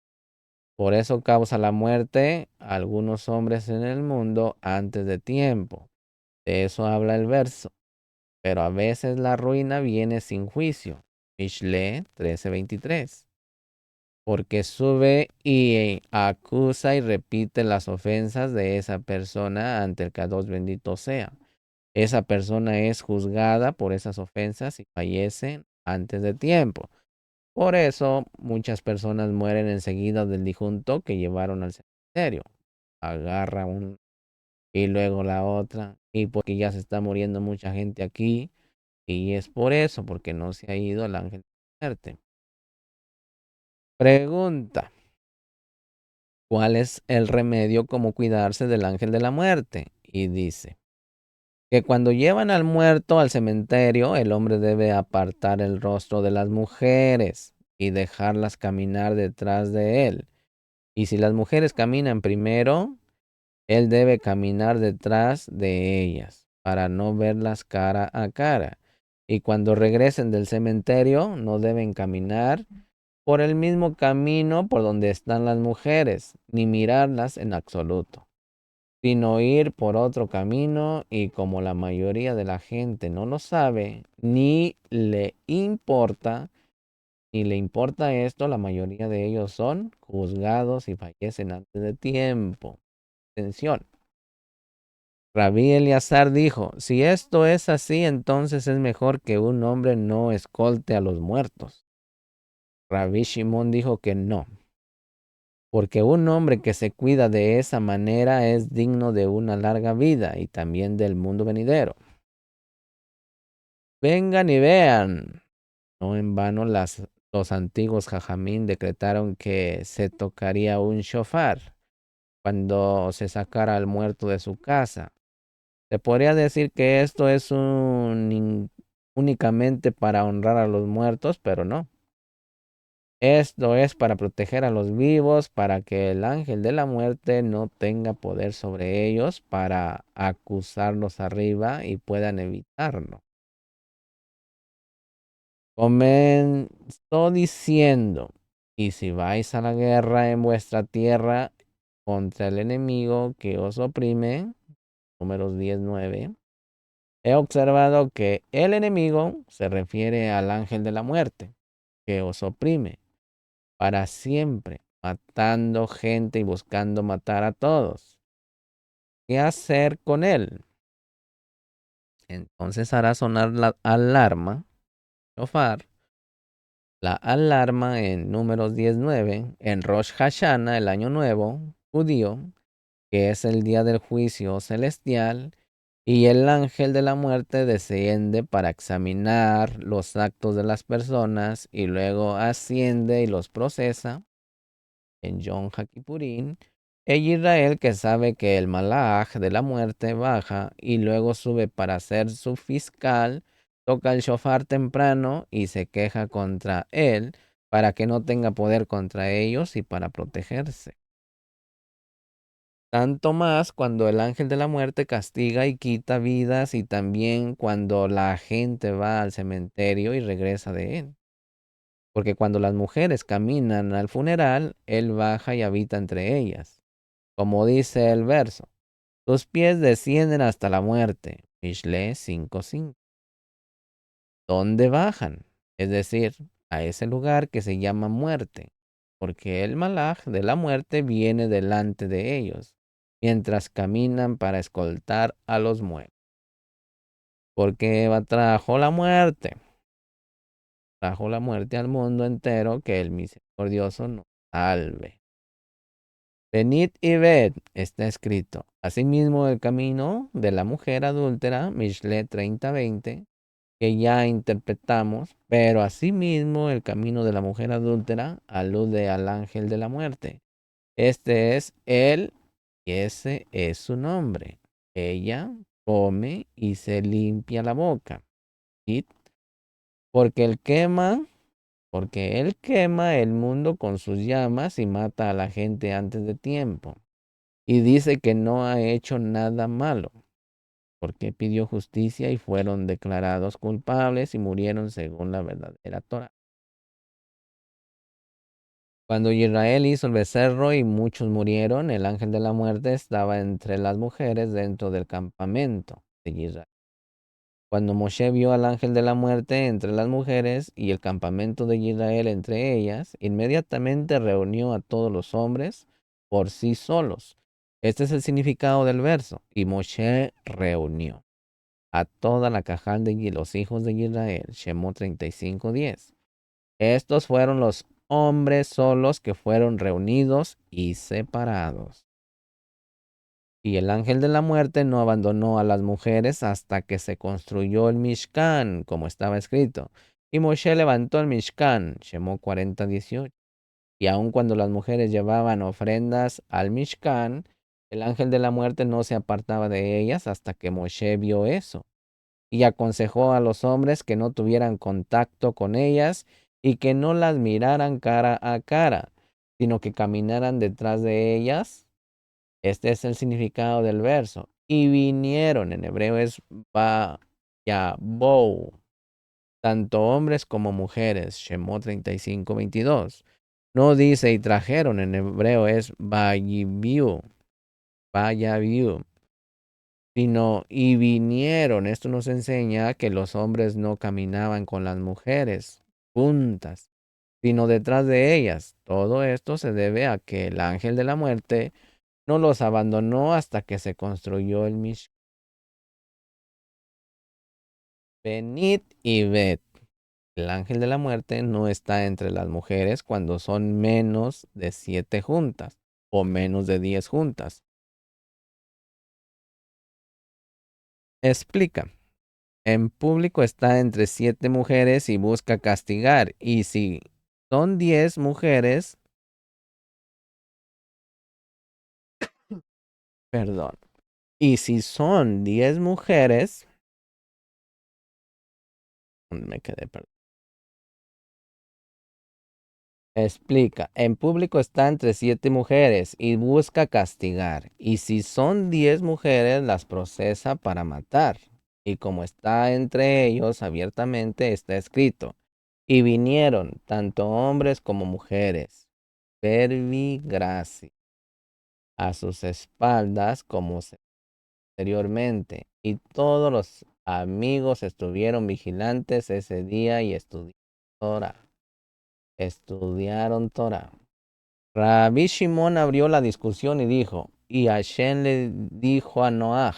Por eso causa la muerte a algunos hombres en el mundo antes de tiempo. De eso habla el verso. Pero a veces la ruina viene sin juicio. Mishle 13:23. Porque sube y acusa y repite las ofensas de esa persona ante el Kadosh bendito sea. Esa persona es juzgada por esas ofensas y fallece antes de tiempo. Por eso muchas personas mueren enseguida del difunto que llevaron al cementerio. Agarra un y luego la otra. Y porque ya se está muriendo mucha gente aquí. Y es por eso, porque no se ha ido el ángel de la muerte. Pregunta. ¿Cuál es el remedio como cuidarse del ángel de la muerte? Y dice que cuando llevan al muerto al cementerio, el hombre debe apartar el rostro de las mujeres y dejarlas caminar detrás de él. Y si las mujeres caminan primero, él debe caminar detrás de ellas para no verlas cara a cara. Y cuando regresen del cementerio, no deben caminar por el mismo camino por donde están las mujeres, ni mirarlas en absoluto, sino ir por otro camino y como la mayoría de la gente no lo sabe, ni le importa esto, la mayoría de ellos son juzgados y fallecen antes de tiempo. Atención. Rabí Eleazar dijo, si esto es así, entonces es mejor que un hombre no escolte a los muertos. Rabí Shimón dijo que no, porque un hombre que se cuida de esa manera es digno de una larga vida y también del mundo venidero. Vengan y vean. No en vano los antiguos jajamín decretaron que se tocaría un shofar cuando se sacara al muerto de su casa. Se podría decir que esto es únicamente para honrar a los muertos, pero no. Esto es para proteger a los vivos, para que el ángel de la muerte no tenga poder sobre ellos, para acusarlos arriba y puedan evitarlo. Comenzó diciendo, y si vais a la guerra en vuestra tierra contra el enemigo que os oprime, números 19, he observado que el enemigo se refiere al ángel de la muerte, que os oprime para siempre, matando gente y buscando matar a todos. ¿Qué hacer con él? Entonces hará sonar la alarma, shofar, la alarma en números 19, en Rosh Hashanah, el año nuevo judío, que es el día del juicio celestial, y el ángel de la muerte desciende para examinar los actos de las personas y luego asciende y los procesa en Yom HaKippurim. El Israel que sabe que el malaj de la muerte baja y luego sube para ser su fiscal, toca el shofar temprano y se queja contra él para que no tenga poder contra ellos y para protegerse. Tanto más cuando el ángel de la muerte castiga y quita vidas y también cuando la gente va al cementerio y regresa de él. Porque cuando las mujeres caminan al funeral, él baja y habita entre ellas. Como dice el verso, tus pies descienden hasta la muerte. Mishle 5:5. ¿Dónde bajan? Es decir, a ese lugar que se llama muerte, porque el malaj de la muerte viene delante de ellos, mientras caminan para escoltar a los muertos. Porque Eva trajo la muerte al mundo entero, que el misericordioso nos salve. Venid y ved, está escrito. Asimismo, el camino de la mujer adúltera, Mishle 30:20, que ya interpretamos, pero asimismo el camino de la mujer adúltera alude al ángel de la muerte. Este es él y ese es su nombre. Ella come y se limpia la boca. ¿Sí? Porque él quema, porque él quema el mundo con sus llamas y mata a la gente antes de tiempo. Y dice que no ha hecho nada malo, porque pidió justicia y fueron declarados culpables y murieron según la verdadera Torah. Cuando Israel hizo el becerro y muchos murieron, el ángel de la muerte estaba entre las mujeres dentro del campamento de Israel. Cuando Moshe vio al ángel de la muerte entre las mujeres y el campamento de Israel entre ellas, inmediatamente reunió a todos los hombres por sí solos. Este es el significado del verso. Y Moshe reunió a toda la cajal de los hijos de Israel. Shemot 35:10. Estos fueron los hombres solos que fueron reunidos y separados. Y el ángel de la muerte no abandonó a las mujeres hasta que se construyó el Mishkan, como estaba escrito. Y Moshe levantó el Mishkan, Shemot 40:18. Y aun cuando las mujeres llevaban ofrendas al Mishkan, el ángel de la muerte no se apartaba de ellas hasta que Moshe vio eso. Y aconsejó a los hombres que no tuvieran contacto con ellas y que no las miraran cara a cara, sino que caminaran detrás de ellas. Este es el significado del verso. Y vinieron, en hebreo es Vayabou, tanto hombres como mujeres. Shemot 35:22. No dice y trajeron, en hebreo es Vayibiu, sino y vinieron. Esto nos enseña que los hombres no caminaban con las mujeres juntas, sino detrás de ellas. Todo esto se debe a que el ángel de la muerte no los abandonó hasta que se construyó el Mishkan. Benit y Bet. El ángel de la muerte no está entre las mujeres cuando son menos de 7 juntas o menos de 10 juntas. Explica. En público está entre 7 mujeres y busca castigar. Y si son 10 mujeres, perdón. Y si son 10 mujeres, me quedé, perdón. Explica, en público está entre 7 mujeres y busca castigar, y si son 10 mujeres las procesa para matar. Y como está entre ellos abiertamente está escrito, y vinieron tanto hombres como mujeres, verbigracia, a sus espaldas como anteriormente, y todos los amigos estuvieron vigilantes ese día y estudiaron Torah. Rabbi Shimon abrió la discusión y dijo, y Hashem le dijo a Noaj,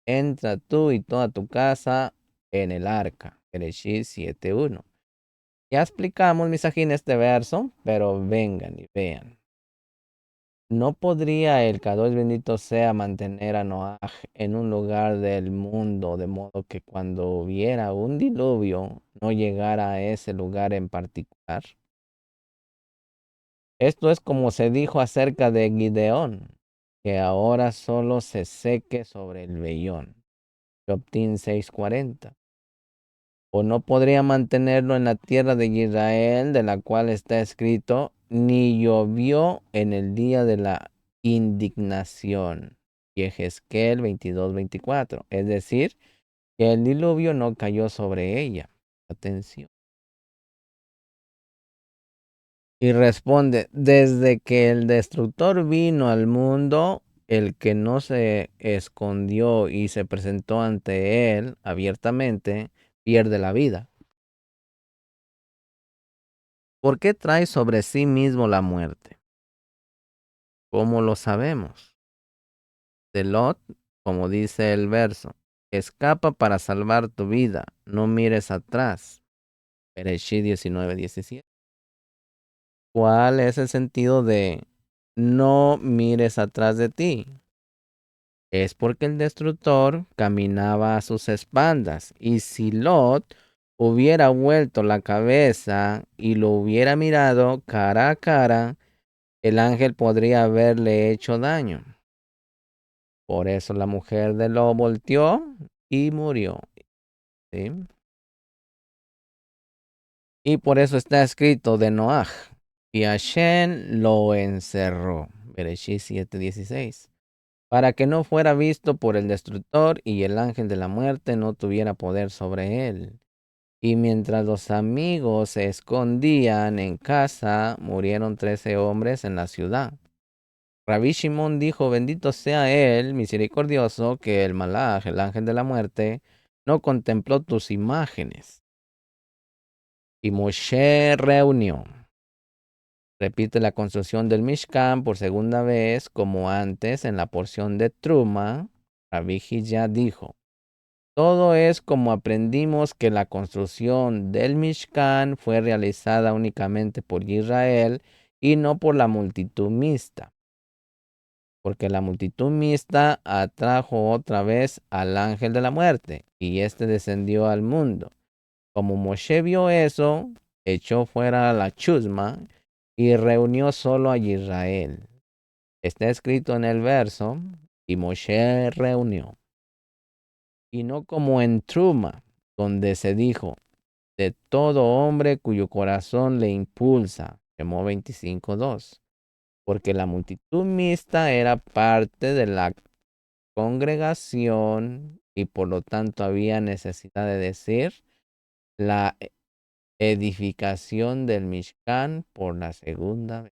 entra tú y toda tu casa en el arca. Bereshit 7:1. Ya explicamos, misajín, este verso, pero vengan y vean. ¿No podría el Kadosh bendito sea mantener a Noaj en un lugar del mundo de modo que cuando hubiera un diluvio no llegara a ese lugar en particular? Esto es como se dijo acerca de Gideón, que ahora solo se seque sobre el vellón. Jobtín 6:40. O no podría mantenerlo en la tierra de Israel, de la cual está escrito, ni llovió en el día de la indignación. Yehezkel 22:24. Es decir, que el diluvio no cayó sobre ella. Atención. Y responde, desde que el destructor vino al mundo, el que no se escondió y se presentó ante él abiertamente, pierde la vida. ¿Por qué trae sobre sí mismo la muerte? ¿Cómo lo sabemos? De Lot, como dice el verso, escapa para salvar tu vida, no mires atrás. Bereshit 19:17. ¿Cuál es el sentido de no mires atrás de ti? es porque el destructor caminaba a sus espaldas. Y si Lot hubiera vuelto la cabeza y lo hubiera mirado cara a cara, el ángel podría haberle hecho daño. Por eso la mujer de Lot volteó y murió. ¿Sí? Y por eso está escrito de Noaj. Y Hashem lo encerró. Bereshit 7:16. Para que no fuera visto por el destructor y el ángel de la muerte no tuviera poder sobre él. Y mientras los amigos se escondían en casa, murieron 13 hombres en la ciudad. Rabí Shimon dijo, bendito sea él, misericordioso, que el malaj, el ángel de la muerte, no contempló tus imágenes. Y Moshe reunió. Repite la construcción del Mishkan por segunda vez, como antes en la porción de Truma. Rabí ya dijo, todo es como aprendimos que la construcción del Mishkan fue realizada únicamente por Israel y no por la multitud mixta, porque la multitud mixta atrajo otra vez al ángel de la muerte y éste descendió al mundo. Como Moshe vio eso, echó fuera la chusma y reunió solo a Israel. Está escrito en el verso, y Moshe reunió. Y no como en Truma, donde se dijo, de todo hombre cuyo corazón le impulsa. Shemot 25:2. Porque la multitud mixta era parte de la congregación y por lo tanto había necesidad de decir la edificación del Mishkan por la segunda vez.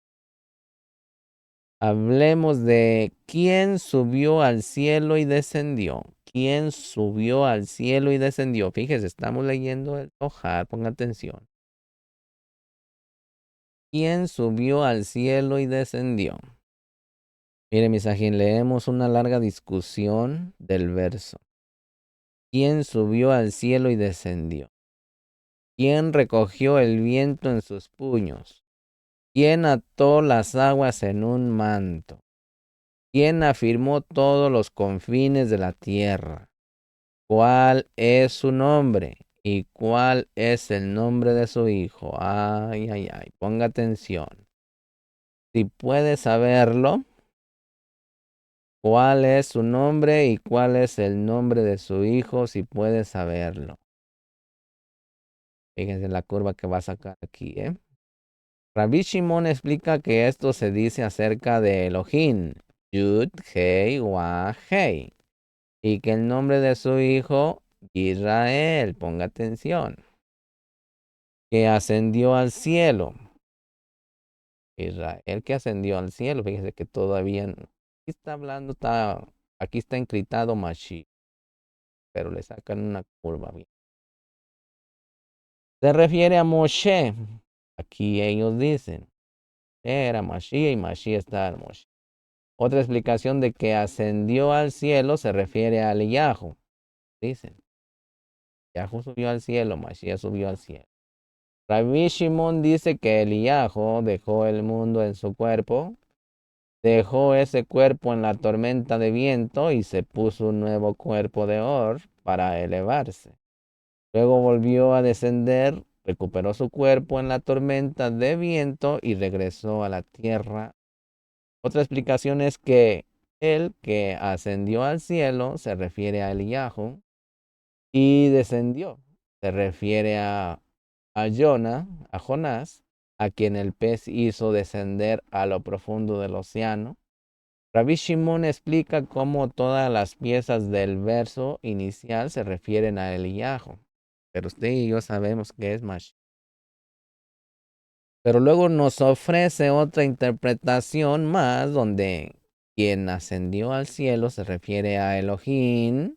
Hablemos de quién subió al cielo y descendió. ¿Quién subió al cielo y descendió? Fíjese, estamos leyendo el Zohar, ponga atención. ¿Quién subió al cielo y descendió? Mire, misajín, leemos una larga discusión del verso. ¿Quién subió al cielo y descendió? ¿Quién recogió el viento en sus puños? ¿Quién ató las aguas en un manto? ¿Quién afirmó todos los confines de la tierra? ¿Cuál es su nombre? ¿Y cuál es el nombre de su hijo? Ay, ay, ay, ponga atención. Si puede saberlo, ¿cuál es su nombre y cuál es el nombre de su hijo? Si puede saberlo. Fíjense la curva que va a sacar aquí, ¿eh? Rabí Shimon explica que esto se dice acerca de Elohim, Yud, Hei, Wa, Hei, y que el nombre de su hijo, Israel, ponga atención, que ascendió al cielo. Israel que ascendió al cielo, fíjese que todavía, aquí está hablando, aquí está encriptado Mashiach, pero le sacan una curva bien. Se refiere a Moshe, aquí ellos dicen, era Mashiach y Mashiach está en Moshe. Otra explicación de que ascendió al cielo se refiere a Eliyahu. Dicen, Eliyahu subió al cielo, Mashiach subió al cielo. Rabbi Shimon dice que Eliyahu dejó el mundo en su cuerpo, dejó ese cuerpo en la tormenta de viento y se puso un nuevo cuerpo de Or para elevarse. Luego volvió a descender, recuperó su cuerpo en la tormenta de viento y regresó a la tierra. Otra explicación es que el que ascendió al cielo se refiere a Eliyahu y descendió se refiere a Jonás, a quien el pez hizo descender a lo profundo del océano. Rabbi Shimon explica cómo todas las piezas del verso inicial se refieren a Eliyahu, pero usted y yo sabemos que es Mashiach. Pero luego nos ofrece otra interpretación más donde quien ascendió al cielo se refiere a Elohim,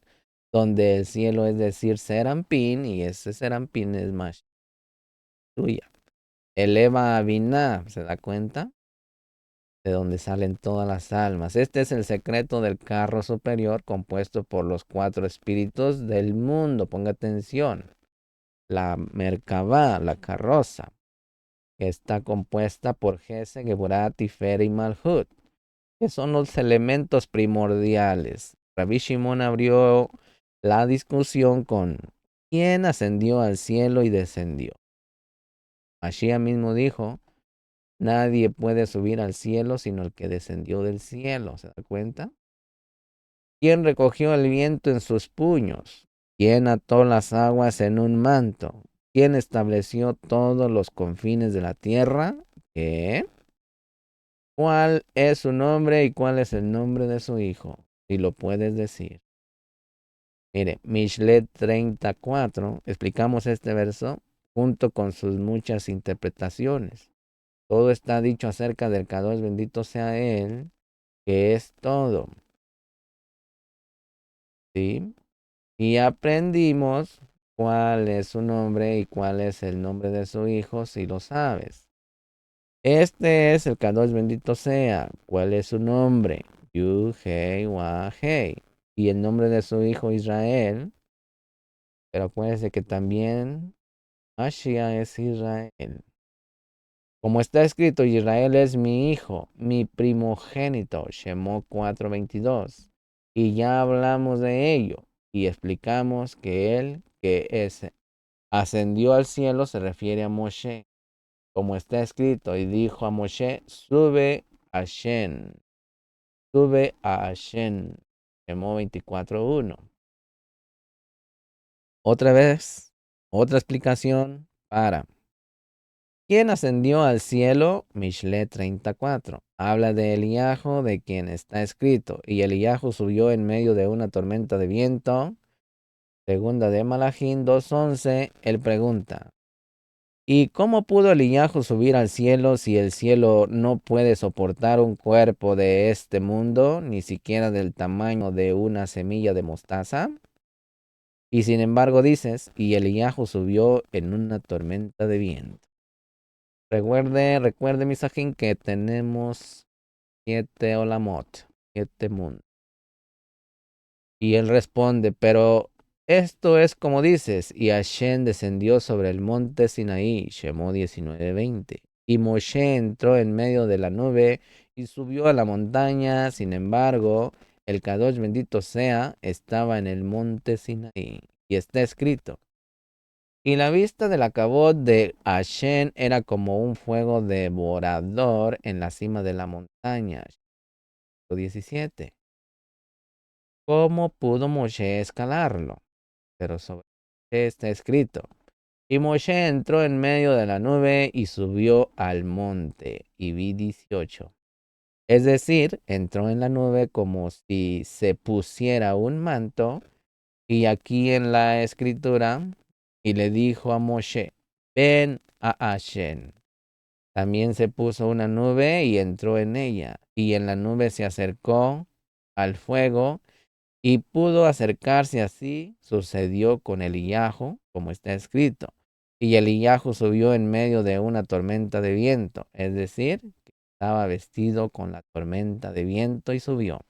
donde el cielo es decir Serampín y ese Serampín es Mashiach. Eleva a Binah, ¿se da cuenta? De donde salen todas las almas. Este es el secreto del carro superior compuesto por los 4 espíritus del mundo. Ponga atención. La Merkabah, la carroza, que está compuesta por Gesed, Geburah, Tiferet y Malhut, que son los elementos primordiales. Rabbi Shimon abrió la discusión con ¿quién ascendió al cielo y descendió? Mashiach mismo dijo, nadie puede subir al cielo sino el que descendió del cielo. ¿Se da cuenta? ¿Quién recogió el viento en sus puños? ¿Quién ató las aguas en un manto? ¿Quién estableció todos los confines de la tierra? ¿Qué? ¿Cuál es su nombre y cuál es el nombre de su hijo? Si lo puedes decir. Mire, Mishlet 34, explicamos este verso junto con sus muchas interpretaciones. Todo está dicho acerca del Kadosh, bendito sea Él, que es todo. ¿Sí? Y aprendimos cuál es su nombre y cuál es el nombre de su hijo, si lo sabes. Este es el Kadosh, bendito sea. ¿Cuál es su nombre? Yud, Hei, Wah, Hei. Y el nombre de su hijo Israel. Pero acuérdense que también Mashiach es Israel. Como está escrito, Israel es mi hijo, mi primogénito, Shemot 4:22. Y ya hablamos de ello y explicamos que él, que es, ascendió al cielo, se refiere a Moshe. Como está escrito, y dijo a Moshe, sube a Shen, sube a Shen. Shemot 24:1. Otra vez, otra explicación para ¿quién ascendió al cielo? Mishlet 34. Habla de Eliahu, de quien está escrito. Y Eliahu subió en medio de una tormenta de viento. Segunda de Malachim 2:11. Él pregunta, ¿y cómo pudo Eliahu subir al cielo si el cielo no puede soportar un cuerpo de este mundo, ni siquiera del tamaño de una semilla de mostaza? Y sin embargo dices, y Eliahu subió en una tormenta de viento. Recuerde, Misajín, que tenemos 7 olamot, 7 mundos. Y él responde, pero esto es como dices, y Hashem descendió sobre el monte Sinaí, Shemot 19:20. Y Moshe entró en medio de la nube y subió a la montaña, sin embargo, el Kadosh, bendito sea, estaba en el monte Sinaí. Y está escrito, y la vista del acabot de Hashem era como un fuego devorador en la cima de la montaña. 17. ¿Cómo pudo Moshe escalarlo? Pero sobre está escrito. Y Moshe entró en medio de la nube y subió al monte. Y vi 18. Es decir, entró en la nube como si se pusiera un manto. Y aquí en la escritura, y le dijo a Moshe, ven a Hashem. También se puso una nube y entró en ella, y en la nube se acercó al fuego y pudo acercarse así. Sucedió con Eliyahu, como está escrito. Y Eliyahu subió en medio de una tormenta de viento, es decir, que estaba vestido con la tormenta de viento y subió.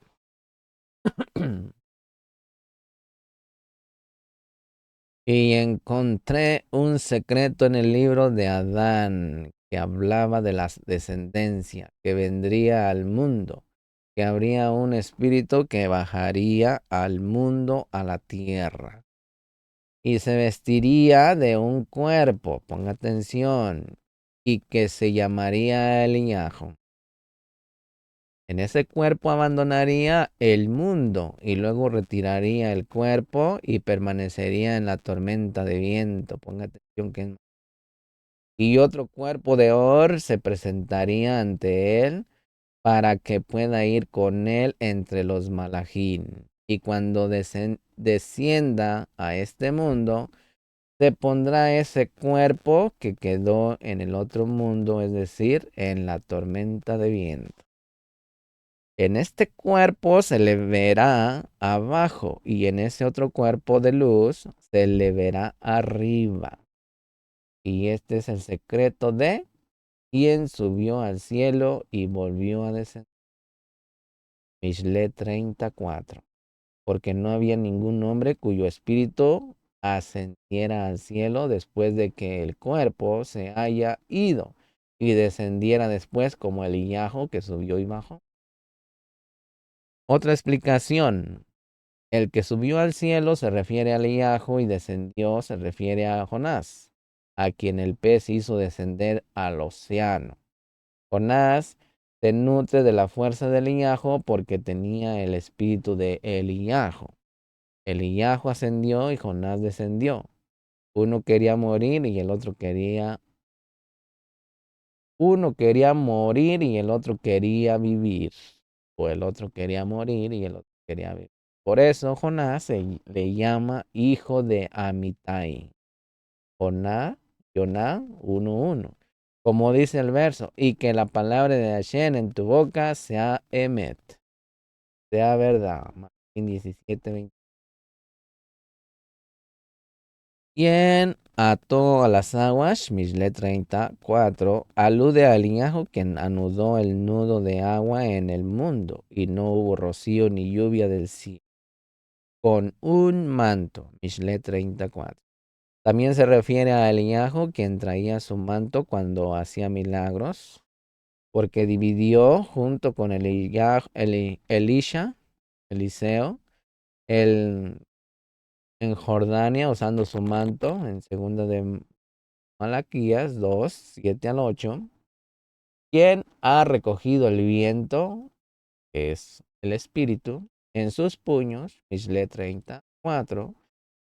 Y encontré un secreto en el libro de Adán que hablaba de la descendencia que vendría al mundo, que habría un espíritu que bajaría al mundo, a la tierra, y se vestiría de un cuerpo, ponga atención, y que se llamaría Eliyahu. En ese cuerpo abandonaría el mundo y luego retiraría el cuerpo y permanecería en la tormenta de viento. Ponga atención que y otro cuerpo de Or se presentaría ante él para que pueda ir con él entre los malajín. Y cuando descienda a este mundo, se pondrá ese cuerpo que quedó en el otro mundo, es decir, en la tormenta de viento. En este cuerpo se le verá abajo y en ese otro cuerpo de luz se le verá arriba. Y este es el secreto de quién subió al cielo y volvió a descender. Mishlet 34. Porque no había ningún hombre cuyo espíritu ascendiera al cielo después de que el cuerpo se haya ido y descendiera después como Eliyahu que subió y bajó. Otra explicación. El que subió al cielo se refiere a Eliyahu y descendió se refiere a Jonás, a quien el pez hizo descender al océano. Jonás se nutre de la fuerza de Eliyahu porque tenía el espíritu de Eliyahu. Eliyahu ascendió y Jonás descendió. Uno quería morir y el otro quería morir y el otro quería vivir. O el otro quería morir y el otro quería vivir. Por eso Jonás se le llama hijo de Amitai. Jonás 1:1. Como dice el verso, y que la palabra de Hashem en tu boca sea emet, sea verdad. Martín 17:20. Quien ató a las aguas, Mishle 34, alude al Eliyahu quien anudó el nudo de agua en el mundo, y no hubo rocío ni lluvia del cielo, con un manto, Mishle 34. También se refiere a Eliyahu quien traía su manto cuando hacía milagros, porque dividió junto con Eliseo, el, en Jordania usando su manto, en segunda de Malaquías 2:7-8, quien ha recogido el viento, que es el espíritu, en sus puños, Mishle 34,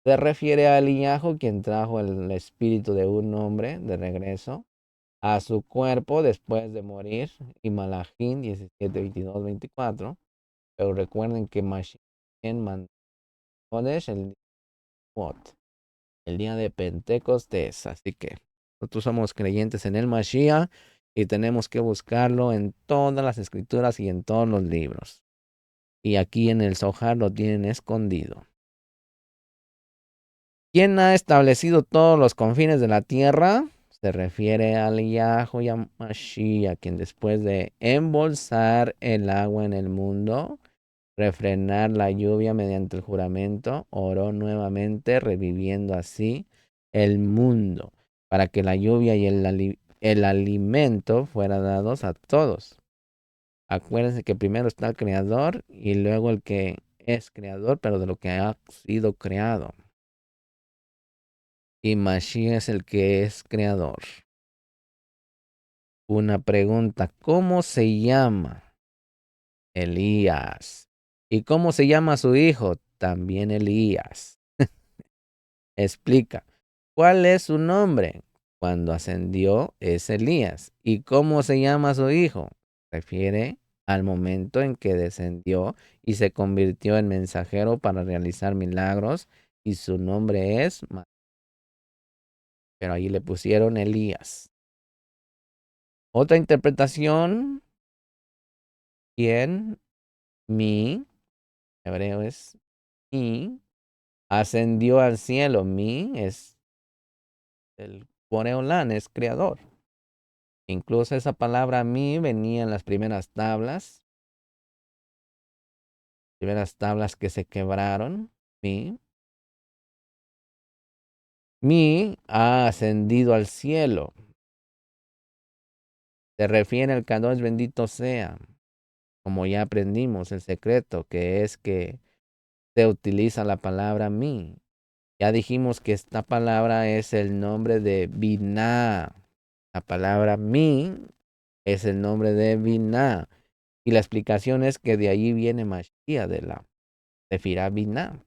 se refiere a Eliyahu, quien trajo el espíritu de un hombre de regreso a su cuerpo después de morir, y Malajín 17:22-24, pero recuerden que Mashiach mandó el día de Pentecostés. Así que nosotros somos creyentes en el Mashiach y tenemos que buscarlo en todas las escrituras y en todos los libros. Y aquí en el Zohar lo tienen escondido. ¿Quién ha establecido todos los confines de la tierra? Se refiere a Eliyahu y a Mashiach, quien después de embolsar el agua en el mundo, refrenar la lluvia mediante el juramento, oró nuevamente, reviviendo así el mundo, para que la lluvia y el alimento fueran dados a todos. Acuérdense que primero está el creador y luego el que es creador, pero de lo que ha sido creado. Y Mashiach es el que es creador. Una pregunta, ¿cómo se llama? Elías. ¿Y cómo se llama su hijo? También Elías. Explica, ¿cuál es su nombre? Cuando ascendió es Elías. ¿Y cómo se llama su hijo? Refiere al momento en que descendió y se convirtió en mensajero para realizar milagros y su nombre es, pero ahí le pusieron Elías. Otra interpretación, ¿quién? Mi, hebreo es mi, ascendió al cielo. Mi es el Boreolán, es creador. Incluso esa palabra mi venía en las primeras tablas que se quebraron. Mi ha ascendido al cielo. Se refiere al Kadosh bendito sea. Como ya aprendimos el secreto, que es que se utiliza la palabra mi. Ya dijimos que esta palabra es el nombre de Binah. La palabra mi es el nombre de Binah. Y la explicación es que de allí viene Mashiach, de la Sefirá Binah.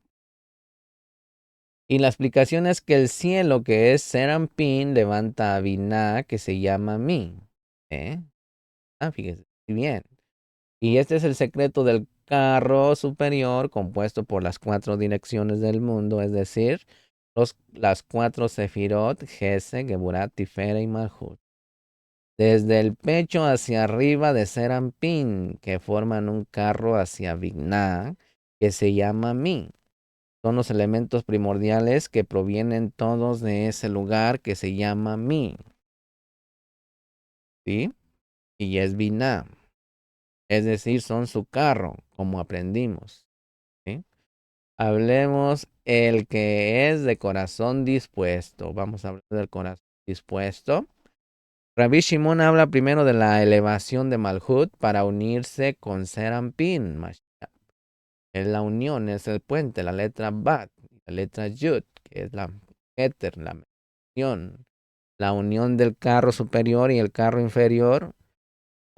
Y la explicación es que el cielo, que es Serampín, levanta a Binah, que se llama Mi. Fíjese bien. Y este es el secreto del carro superior compuesto por las 4 direcciones del mundo, es decir, las 4 Sefirot, Gesed, Geburat, Tiferet y Malhut. Desde el pecho hacia arriba de Serampín, que forman un carro hacia Binah, que se llama Mi. Son los elementos primordiales que provienen todos de ese lugar que se llama Mi. ¿Sí? Y es Binah. Es decir, son su carro, como aprendimos. ¿Sí? Hablemos el que es de corazón dispuesto. Vamos a hablar del corazón dispuesto. Rabbi Shimon habla primero de la elevación de Malhut para unirse con Serampín. Es la unión, es el puente, la letra Bat, la letra Yud, que es la Keter, la unión del carro superior y el carro inferior.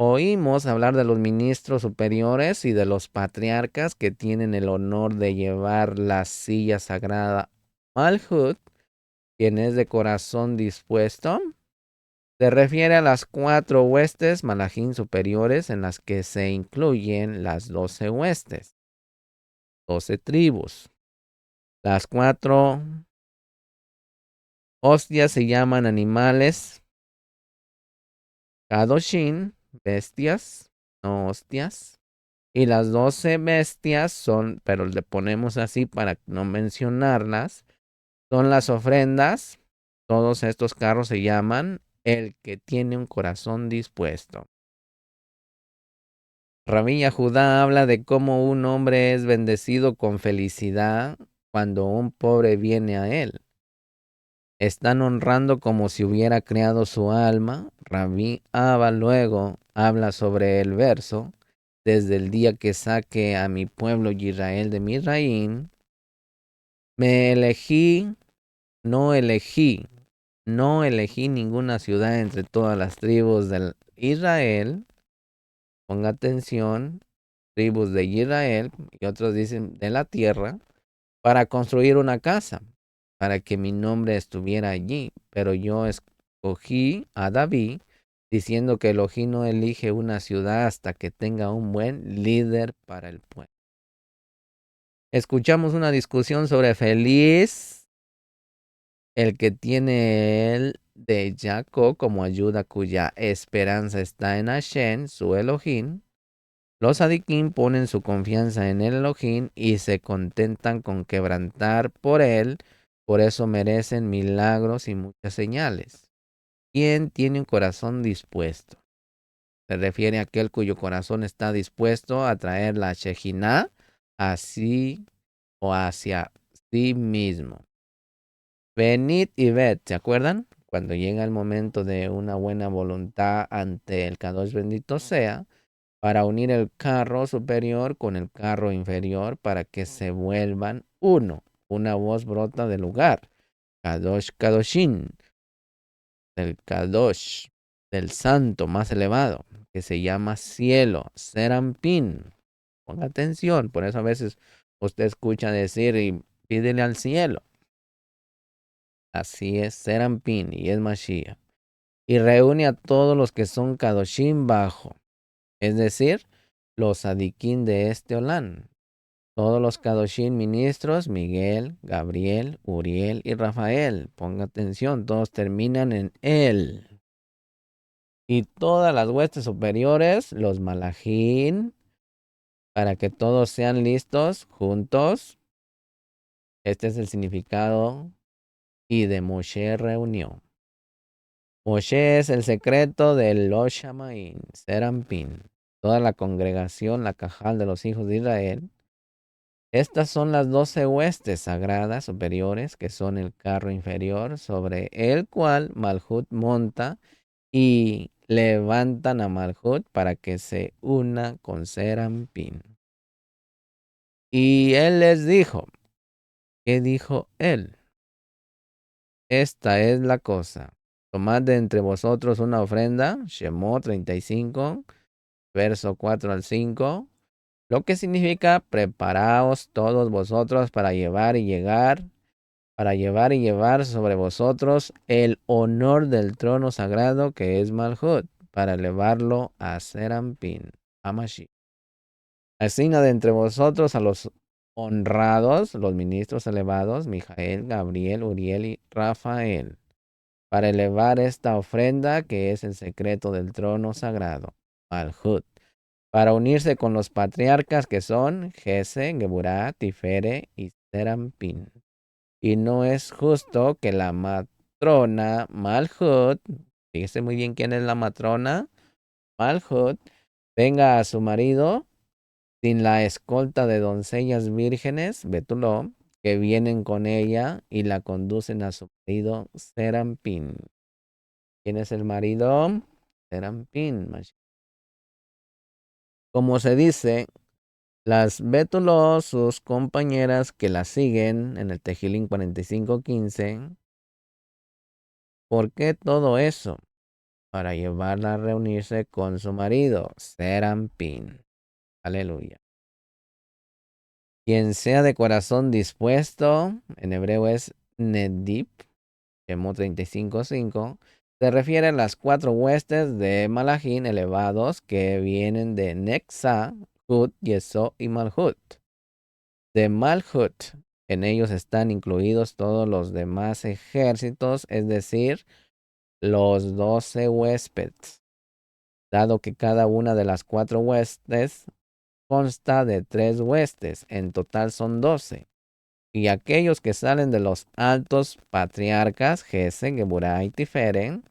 Oímos hablar de los ministros superiores y de los patriarcas que tienen el honor de llevar la silla sagrada Malhut, quien es de corazón dispuesto. Se refiere a las 4 huestes Malachim superiores en las que se incluyen las 12 huestes, 12 tribus. Las 4 hostias se llaman animales, Kadoshin, bestias, no hostias. Y las 12 bestias son, pero le ponemos así para no mencionarlas, son las ofrendas. Todos estos carros se llaman el que tiene un corazón dispuesto. Rabí Judá habla de cómo un hombre es bendecido con felicidad cuando un pobre viene a él. Están honrando como si hubiera creado su alma. Rabí Abba luego habla sobre el verso. Desde el día que saqué a mi pueblo Israel de Misraim, me elegí, no elegí, no elegí ninguna ciudad entre todas las tribus de Israel. Ponga atención, tribus de Israel, y otros dicen de la tierra, para construir una casa, para que mi nombre estuviera allí. Pero yo escogí a David, diciendo que Elohim no elige una ciudad hasta que tenga un buen líder para el pueblo. Escuchamos una discusión sobre feliz el que tiene el de Jacob como ayuda cuya esperanza está en Hashem, su Elohim. Los Adikim ponen su confianza en el Elohim y se contentan con quebrantar por él, por eso merecen milagros y muchas señales. ¿Quién tiene un corazón dispuesto? Se refiere a aquel cuyo corazón está dispuesto a traer la Shejinah así o hacia sí mismo. Venid y ved, ¿se acuerdan? Cuando llega el momento de una buena voluntad ante el Kadosh bendito sea, para unir el carro superior con el carro inferior para que se vuelvan uno. Una voz brota del lugar. Kadosh Kadoshin, del Kadosh, del santo más elevado, que se llama cielo, Serampín. Ponga atención, por eso a veces usted escucha decir y pídele al cielo. Así es, Serampín y es Mashiach. Y reúne a todos los que son Kadoshim bajo, es decir, los Adikim de este Olán. Todos los Kadoshim ministros, Miguel, Gabriel, Uriel y Rafael. Ponga atención, todos terminan en él. Y todas las huestes superiores, los Malachim, para que todos sean listos juntos. Este es el significado y de Moshe reunió. Moshe es el secreto del Lo Shamaim, Serampín. Toda la congregación, la cajal de los hijos de Israel. Estas son las 12 huestes sagradas superiores que son el carro inferior sobre el cual Malhut monta y levantan a Malhut para que se una con Serampín. Y él les dijo, ¿qué dijo él? Esta es la cosa. Tomad de entre vosotros una ofrenda, Shemot 35, verso 4 al 5, lo que significa preparaos todos vosotros para llevar y llevar sobre vosotros el honor del trono sagrado que es Malhut, para elevarlo a Serampín, a Mashiach. Asigna de entre vosotros a los honrados, los ministros elevados, Mijael, Gabriel, Uriel y Rafael, para elevar esta ofrenda que es el secreto del trono sagrado, Malhut, para unirse con los patriarcas que son Jese, Geburá, Tifere y Serampín. Y no es justo que la matrona Malhut, fíjese muy bien quién es la matrona Malhut, venga a su marido sin la escolta de doncellas vírgenes, Betuló, que vienen con ella y la conducen a su marido Serampín. ¿Quién es el marido? Serampín. Como se dice, Las Betulot, sus compañeras que la siguen en el Tejilín 45:15. ¿Por qué todo eso? Para llevarla a reunirse con su marido, Serampín. Aleluya. Quien sea de corazón dispuesto, en hebreo es Nedip, Shemot 35:5, se refiere a las 4 huestes de Malachín elevados que vienen de Nexa, Hut, Yesod y Malhut. De Malhut, en ellos están incluidos todos los demás ejércitos, es decir, los 12 huéspedes, dado que cada una de las 4 huestes consta de 3 huestes, en total son 12. Y aquellos que salen de los altos patriarcas, Gesed, Geburah y Tiferet,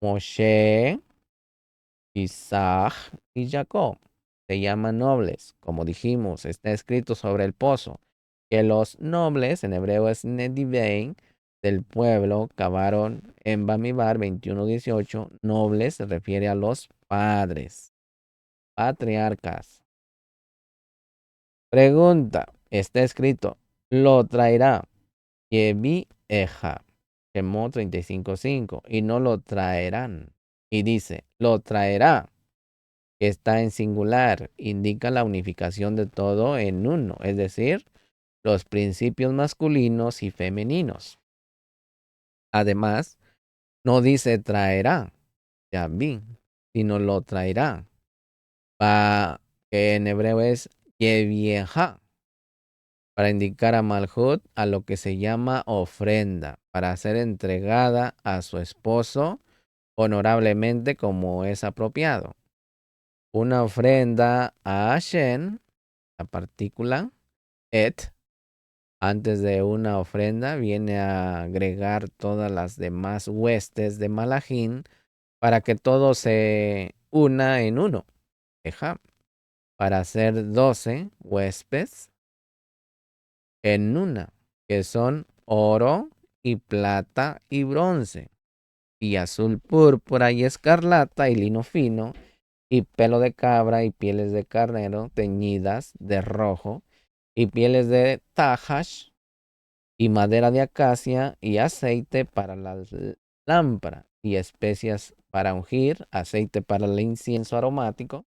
Moshe, Isaac y Jacob, se llaman nobles. Como dijimos, está escrito sobre el pozo, que los nobles, en hebreo es Nedivein, del pueblo, cavaron en Bamibar 21:18. Nobles se refiere a los padres, patriarcas. Pregunta, está escrito, lo traerá Yevi Eja, Shemot 35:5, y no lo traerán. Y dice, lo traerá, que está en singular, indica la unificación de todo en uno, es decir, los principios masculinos y femeninos. Además, no dice traerá, Yavi, sino lo traerá, que en hebreo es Yevieja, para indicar a Malhut a lo que se llama ofrenda, para ser entregada a su esposo honorablemente como es apropiado. Una ofrenda a Hashem, la partícula et, antes de una ofrenda viene a agregar todas las demás huestes de Malachín para que todo se una en uno. Eja, para hacer 12 huéspedes en una, que son oro y plata y bronce, y azul púrpura y escarlata y lino fino, y pelo de cabra y pieles de carnero teñidas de rojo, y pieles de tajash, y madera de acacia, y aceite para la lámpara, y especias para ungir, aceite para el incienso aromático,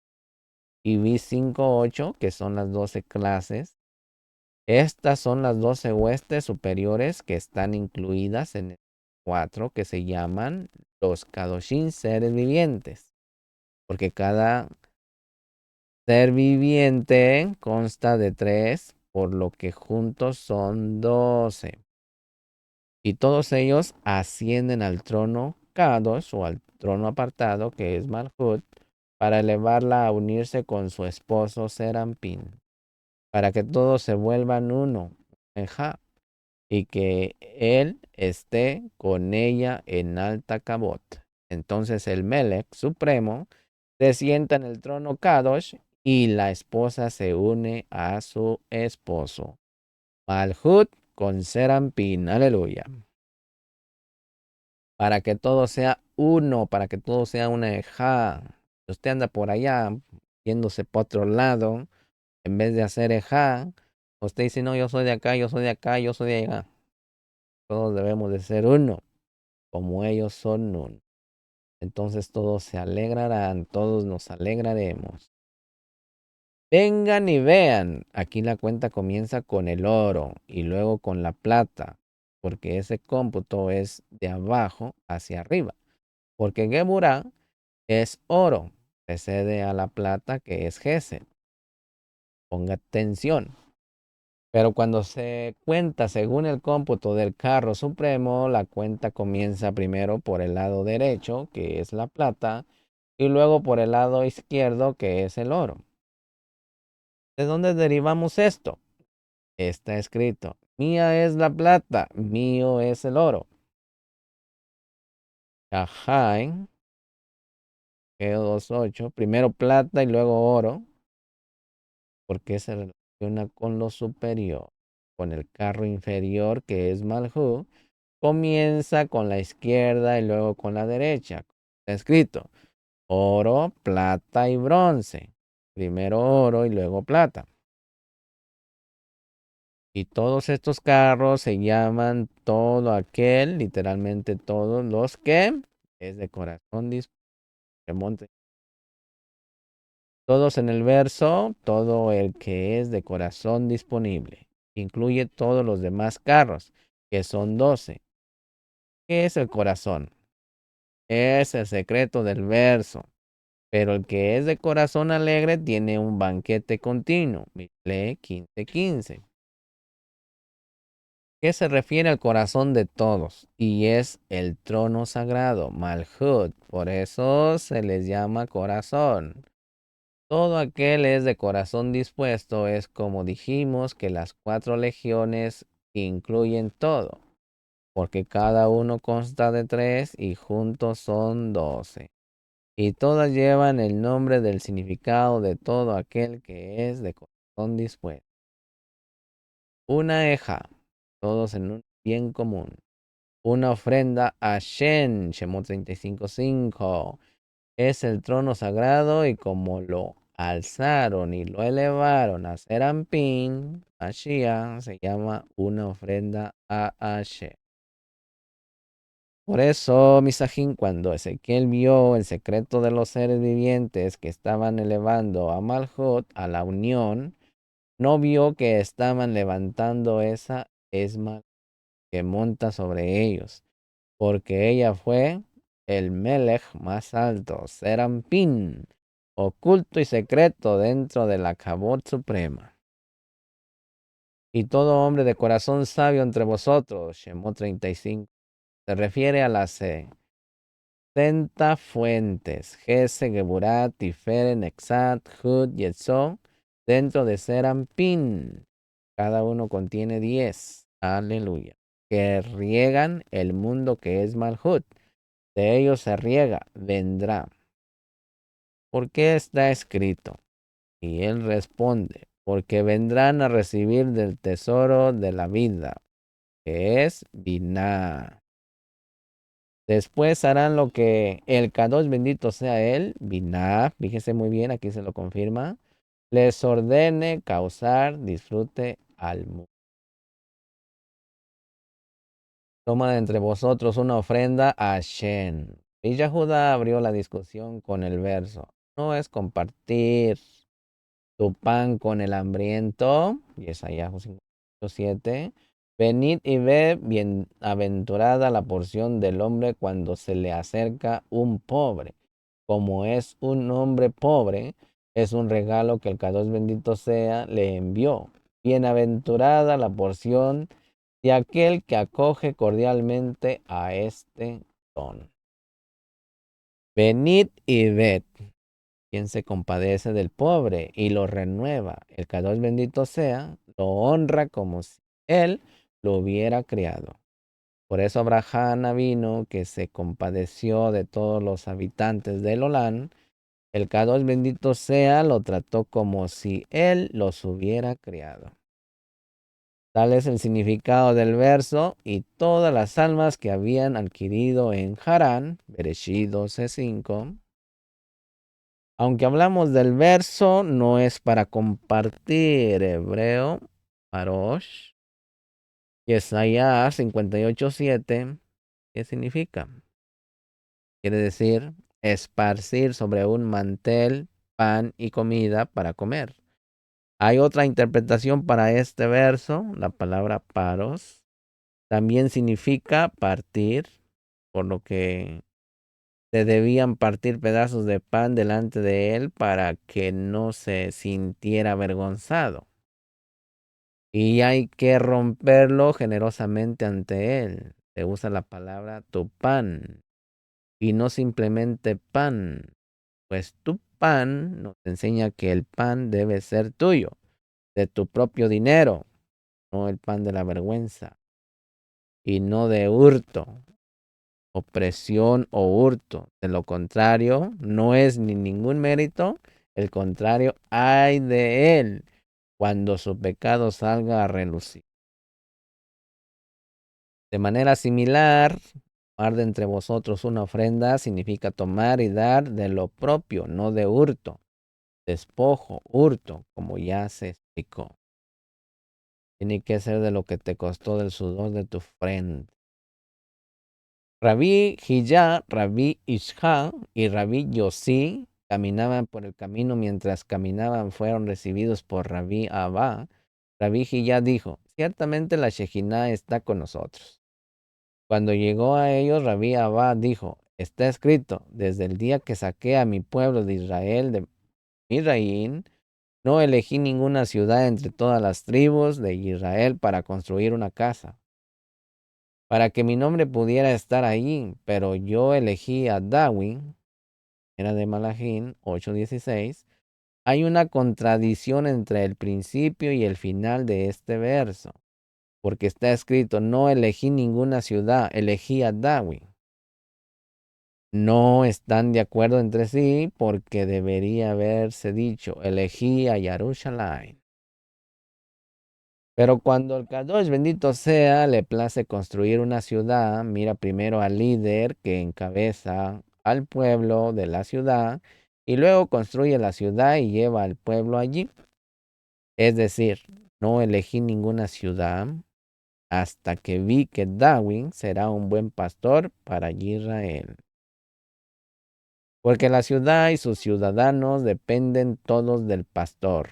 y vi 5:8, que son las 12 clases. Estas son las 12 huestes superiores que están incluidas en el 4, que se llaman los Kadoshim, seres vivientes, porque cada ser viviente consta de 3, por lo que juntos son 12. Y todos ellos ascienden al trono Kadosh o al trono apartado, que es Malhut, para elevarla a unirse con su esposo Serampín, para que todos se vuelvan uno, Eja, y que él esté con ella en alta cabot. Entonces el Melech supremo se sienta en el trono Kadosh y la esposa se une a su esposo. Malhut con Serampín, aleluya. Para que todo sea uno, para que todo sea una ejá. Usted anda por allá yéndose por otro lado, en vez de hacer ejá, usted dice, no, yo soy de acá, yo soy de acá, yo soy de allá. Todos debemos de ser uno, como ellos son uno. Entonces todos se alegrarán, todos nos alegraremos. Vengan y vean. Aquí la cuenta comienza con el oro y luego con la plata, porque ese cómputo es de abajo hacia arriba. Porque Geburah es oro, precede a la plata que es Gesed. Ponga atención. Pero cuando se cuenta según el cómputo del carro supremo, la cuenta comienza primero por el lado derecho, que es la plata, y luego por el lado izquierdo, que es el oro. ¿De dónde derivamos esto? Está escrito, mía es la plata, mío es el oro. Shahai, Geo 2:8, primero plata y luego oro, porque se relaciona con lo superior, con el carro inferior, que es Malhut. Comienza con la izquierda y luego con la derecha. Está escrito oro, plata y bronce. primero oro y luego plata. Y todos estos carros se llaman todo aquel, literalmente todos los que es de corazón disponible. Todos en el verso, todo el que es de corazón disponible. Incluye todos los demás carros, que son 12. ¿Qué es el corazón? Es el secreto del verso. Pero el que es de corazón alegre tiene un banquete continuo. Lee 15:15. ¿Qué se refiere al corazón de todos? Y es el trono sagrado, Malhut. Por eso se les llama corazón. Todo aquel es de corazón dispuesto, es como dijimos que las 4 legiones incluyen todo, porque cada uno consta de 3 y juntos son 12. Y todas llevan el nombre del significado de todo aquel que es de corazón dispuesto. Una eja, todos en un bien común. Una ofrenda a Shen, Shemot 35:5. Es el trono sagrado y como lo alzaron y lo elevaron a Serampín, Mashiach, se llama una ofrenda a Hashem. Por eso, Misajín, cuando Ezequiel vio el secreto de los seres vivientes que estaban elevando a Malhut, a la unión, no vio que estaban levantando esa esma que monta sobre ellos, porque ella fue el Melech más alto, Serampín, oculto y secreto dentro de la Cabot suprema. Y todo hombre de corazón sabio entre vosotros, Shemot 35, se refiere a las 70 fuentes, Gese, Geburat, Tiferet, Nexat, Hud, Yetzó, dentro de Serampín. Cada uno contiene 10. Aleluya. Que riegan el mundo que es Malhut. De ellos se riega, vendrá. ¿Por qué está escrito? Y él responde, porque vendrán a recibir del tesoro de la vida, que es Binah. Después harán lo que el Kadosh bendito sea él, Binah, fíjese muy bien, aquí se lo confirma, les ordene causar disfrute al mundo. Toma de entre vosotros una ofrenda a Shen. Y Judá abrió la discusión con el verso. No es compartir tu pan con el hambriento. Isaías 57. Venid y ved, bienaventurada la porción del hombre cuando se le acerca un pobre. Como es un hombre pobre, es un regalo que el Kadosh bendito sea le envió. Bienaventurada la porción de aquel que acoge cordialmente a este don. Venid y ved, quien se compadece del pobre y lo renueva. El Kadosh bendito sea, lo honra como si él lo hubiera criado. Por eso Abraham vino, que se compadeció de todos los habitantes del Olán. El Kadosh bendito sea, lo trató como si él los hubiera criado. Tal es el significado del verso, y todas las almas que habían adquirido en Harán, Bereshit 12:5. Aunque hablamos del verso, no es para compartir. Hebreo, Parosh, Isaías 58:7. ¿Qué significa? Quiere decir esparcir sobre un mantel pan y comida para comer. Hay otra interpretación para este verso, la palabra paros. También significa partir, por lo que se debían partir pedazos de pan delante de él para que no se sintiera avergonzado. Y hay que romperlo generosamente ante él. Se usa la palabra tu pan y no simplemente pan, pues tu pan nos enseña que el pan debe ser tuyo, de tu propio dinero, no el pan de la vergüenza y no de hurto, opresión o hurto. De lo contrario, no es ni ningún mérito, el contrario, hay de él cuando su pecado salga a relucir. De manera similar, tomar de entre vosotros una ofrenda significa tomar y dar de lo propio, no de hurto. despojo, hurto, como ya se explicó. Tiene que ser de lo que te costó del sudor de tu frente. Rabí Hiyá, Rabí Ishá y Rabí Yosí caminaban por el camino. Mientras caminaban fueron recibidos por Rabí Abba. Rabí Hiyá dijo, ciertamente la Shejiná está con nosotros. Cuando llegó a ellos, Rabí Abba dijo, está escrito, desde el día que saqué a mi pueblo de Israel de Misraín, no elegí ninguna ciudad entre todas las tribus de Israel para construir una casa, para que mi nombre pudiera estar allí, pero yo elegí a Dawin, era de Malachín 8:16. Hay una contradicción entre el principio y el final de este verso, porque está escrito, no elegí ninguna ciudad, elegí a Dawin. No están de acuerdo entre sí porque debería haberse dicho, elegí a Yarushalayim. Pero cuando el Kadosh bendito sea le place construir una ciudad, mira primero al líder que encabeza al pueblo de la ciudad y luego construye la ciudad y lleva al pueblo allí. Es decir, no elegí ninguna ciudad hasta que vi que Dawin será un buen pastor para Israel. Porque la ciudad y sus ciudadanos dependen todos del pastor.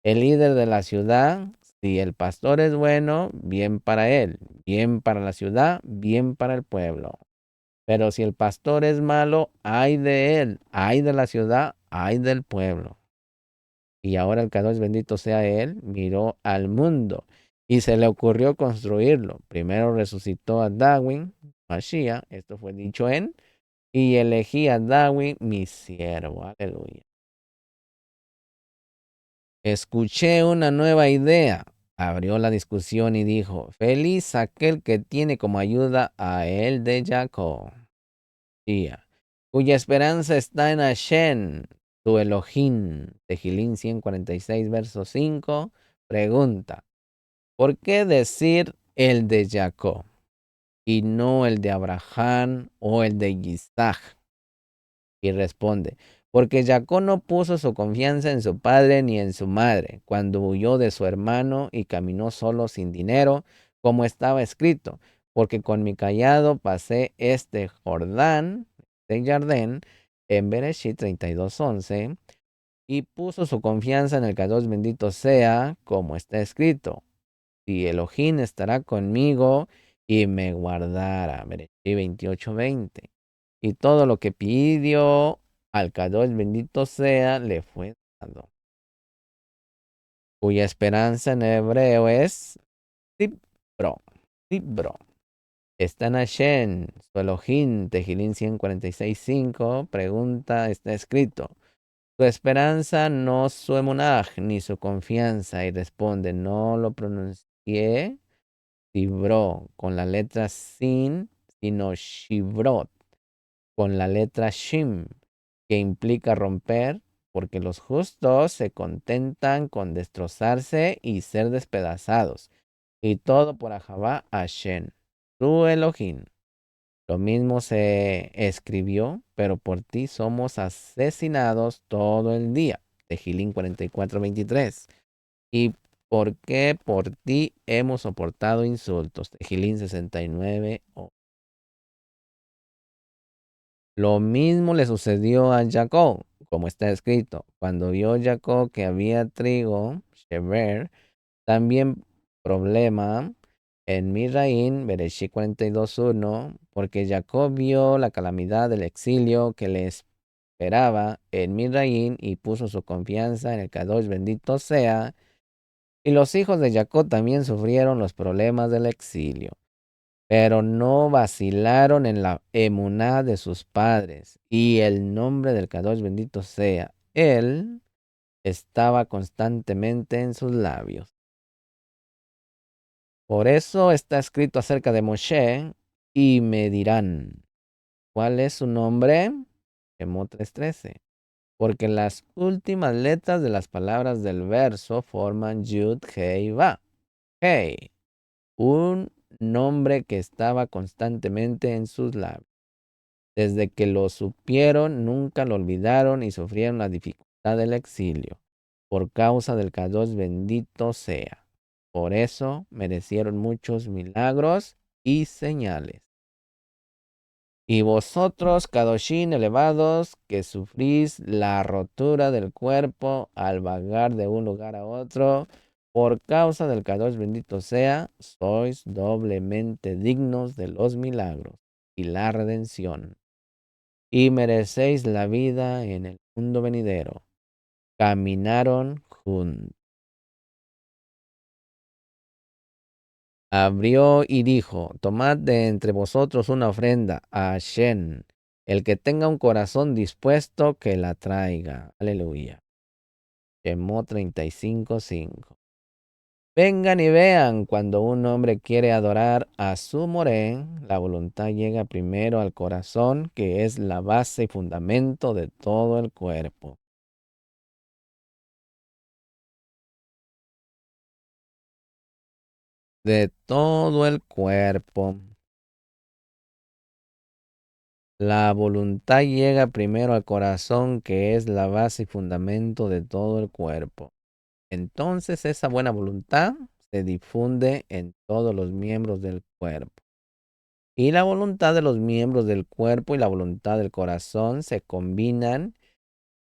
El líder de la ciudad, si el pastor es bueno, bien para él, bien para la ciudad, bien para el pueblo. Pero si el pastor es malo, ay de él, ay de la ciudad, ay del pueblo. Y ahora el Kadosh bendito sea él, miró al mundo y se le ocurrió construirlo. Primero resucitó a Darwin, Mashiach, esto fue dicho y elegí a Darwin mi siervo. Aleluya. Escuché una nueva idea. Abrió la discusión y dijo, feliz aquel que tiene como ayuda a él de Jacob, cuya esperanza está en Hashem, tu Elohim. Tejilín 146, verso 5, pregunta, ¿por qué decir el de Jacob y no el de Abraham o el de Isaac? Y responde, porque Jacob no puso su confianza en su padre ni en su madre, cuando huyó de su hermano y caminó solo sin dinero, como estaba escrito, porque con mi callado pasé este Jordán, de Jardén, en Bereshit 32:11, y puso su confianza en el Kadosh bendito sea, como está escrito, y Elohim estará conmigo y me guardará. Bereshit 28:20. Y todo lo que pidió al Kadosh bendito sea, le fue dado. Cuya esperanza en hebreo es Tibro. Tibro. Está en Hashem, su Elohim, Tejilín 146:5, pregunta, está escrito. Su esperanza no su emunaj, ni su confianza. Y responde, no lo pronuncié Tibro con la letra sin, sino Shivrot con la letra Shim, que implica romper, porque los justos se contentan con destrozarse y ser despedazados, y todo por Ahabá Hashem, tu Elohim. Lo mismo se escribió, pero por ti somos asesinados todo el día. Tejilín 44:23. ¿Y por qué por ti hemos soportado insultos? Tejilín 69. Lo mismo le sucedió a Jacob, como está escrito. Cuando vio Jacob que había trigo, Shever, también problema en Misraín, Bereshit 42:1, porque Jacob vio la calamidad del exilio que le esperaba en Misraín y puso su confianza en el Kadosh bendito sea. Y los hijos de Jacob también sufrieron los problemas del exilio, pero no vacilaron en la emuná de sus padres, y el nombre del Kadosh bendito sea. Él estaba constantemente en sus labios. Por eso está escrito acerca de Moshe, y me dirán, ¿cuál es su nombre? Shemot 3:13. Porque las últimas letras de las palabras del verso forman Yud, Hei, Va. Hei, un nombre que estaba constantemente en sus labios. Desde que lo supieron, nunca lo olvidaron y sufrieron la dificultad del exilio, por causa del Kadosh bendito sea. Por eso merecieron muchos milagros y señales. Y vosotros, Kadoshim elevados, que sufrís la rotura del cuerpo al vagar de un lugar a otro, por causa del Kadosh bendito sea, sois doblemente dignos de los milagros y la redención. Y merecéis la vida en el mundo venidero. Caminaron juntos. Abrió y dijo, tomad de entre vosotros una ofrenda a Hashem. El que tenga un corazón dispuesto, que la traiga. Aleluya. Shemot 35:5. Vengan y vean, cuando un hombre quiere adorar a su Moré, la voluntad llega primero al corazón, que es la base y fundamento de todo el cuerpo. De todo el cuerpo. La voluntad llega primero al corazón, que es la base y fundamento de todo el cuerpo. Entonces esa buena voluntad se difunde en todos los miembros del cuerpo. Y la voluntad de los miembros del cuerpo y la voluntad del corazón se combinan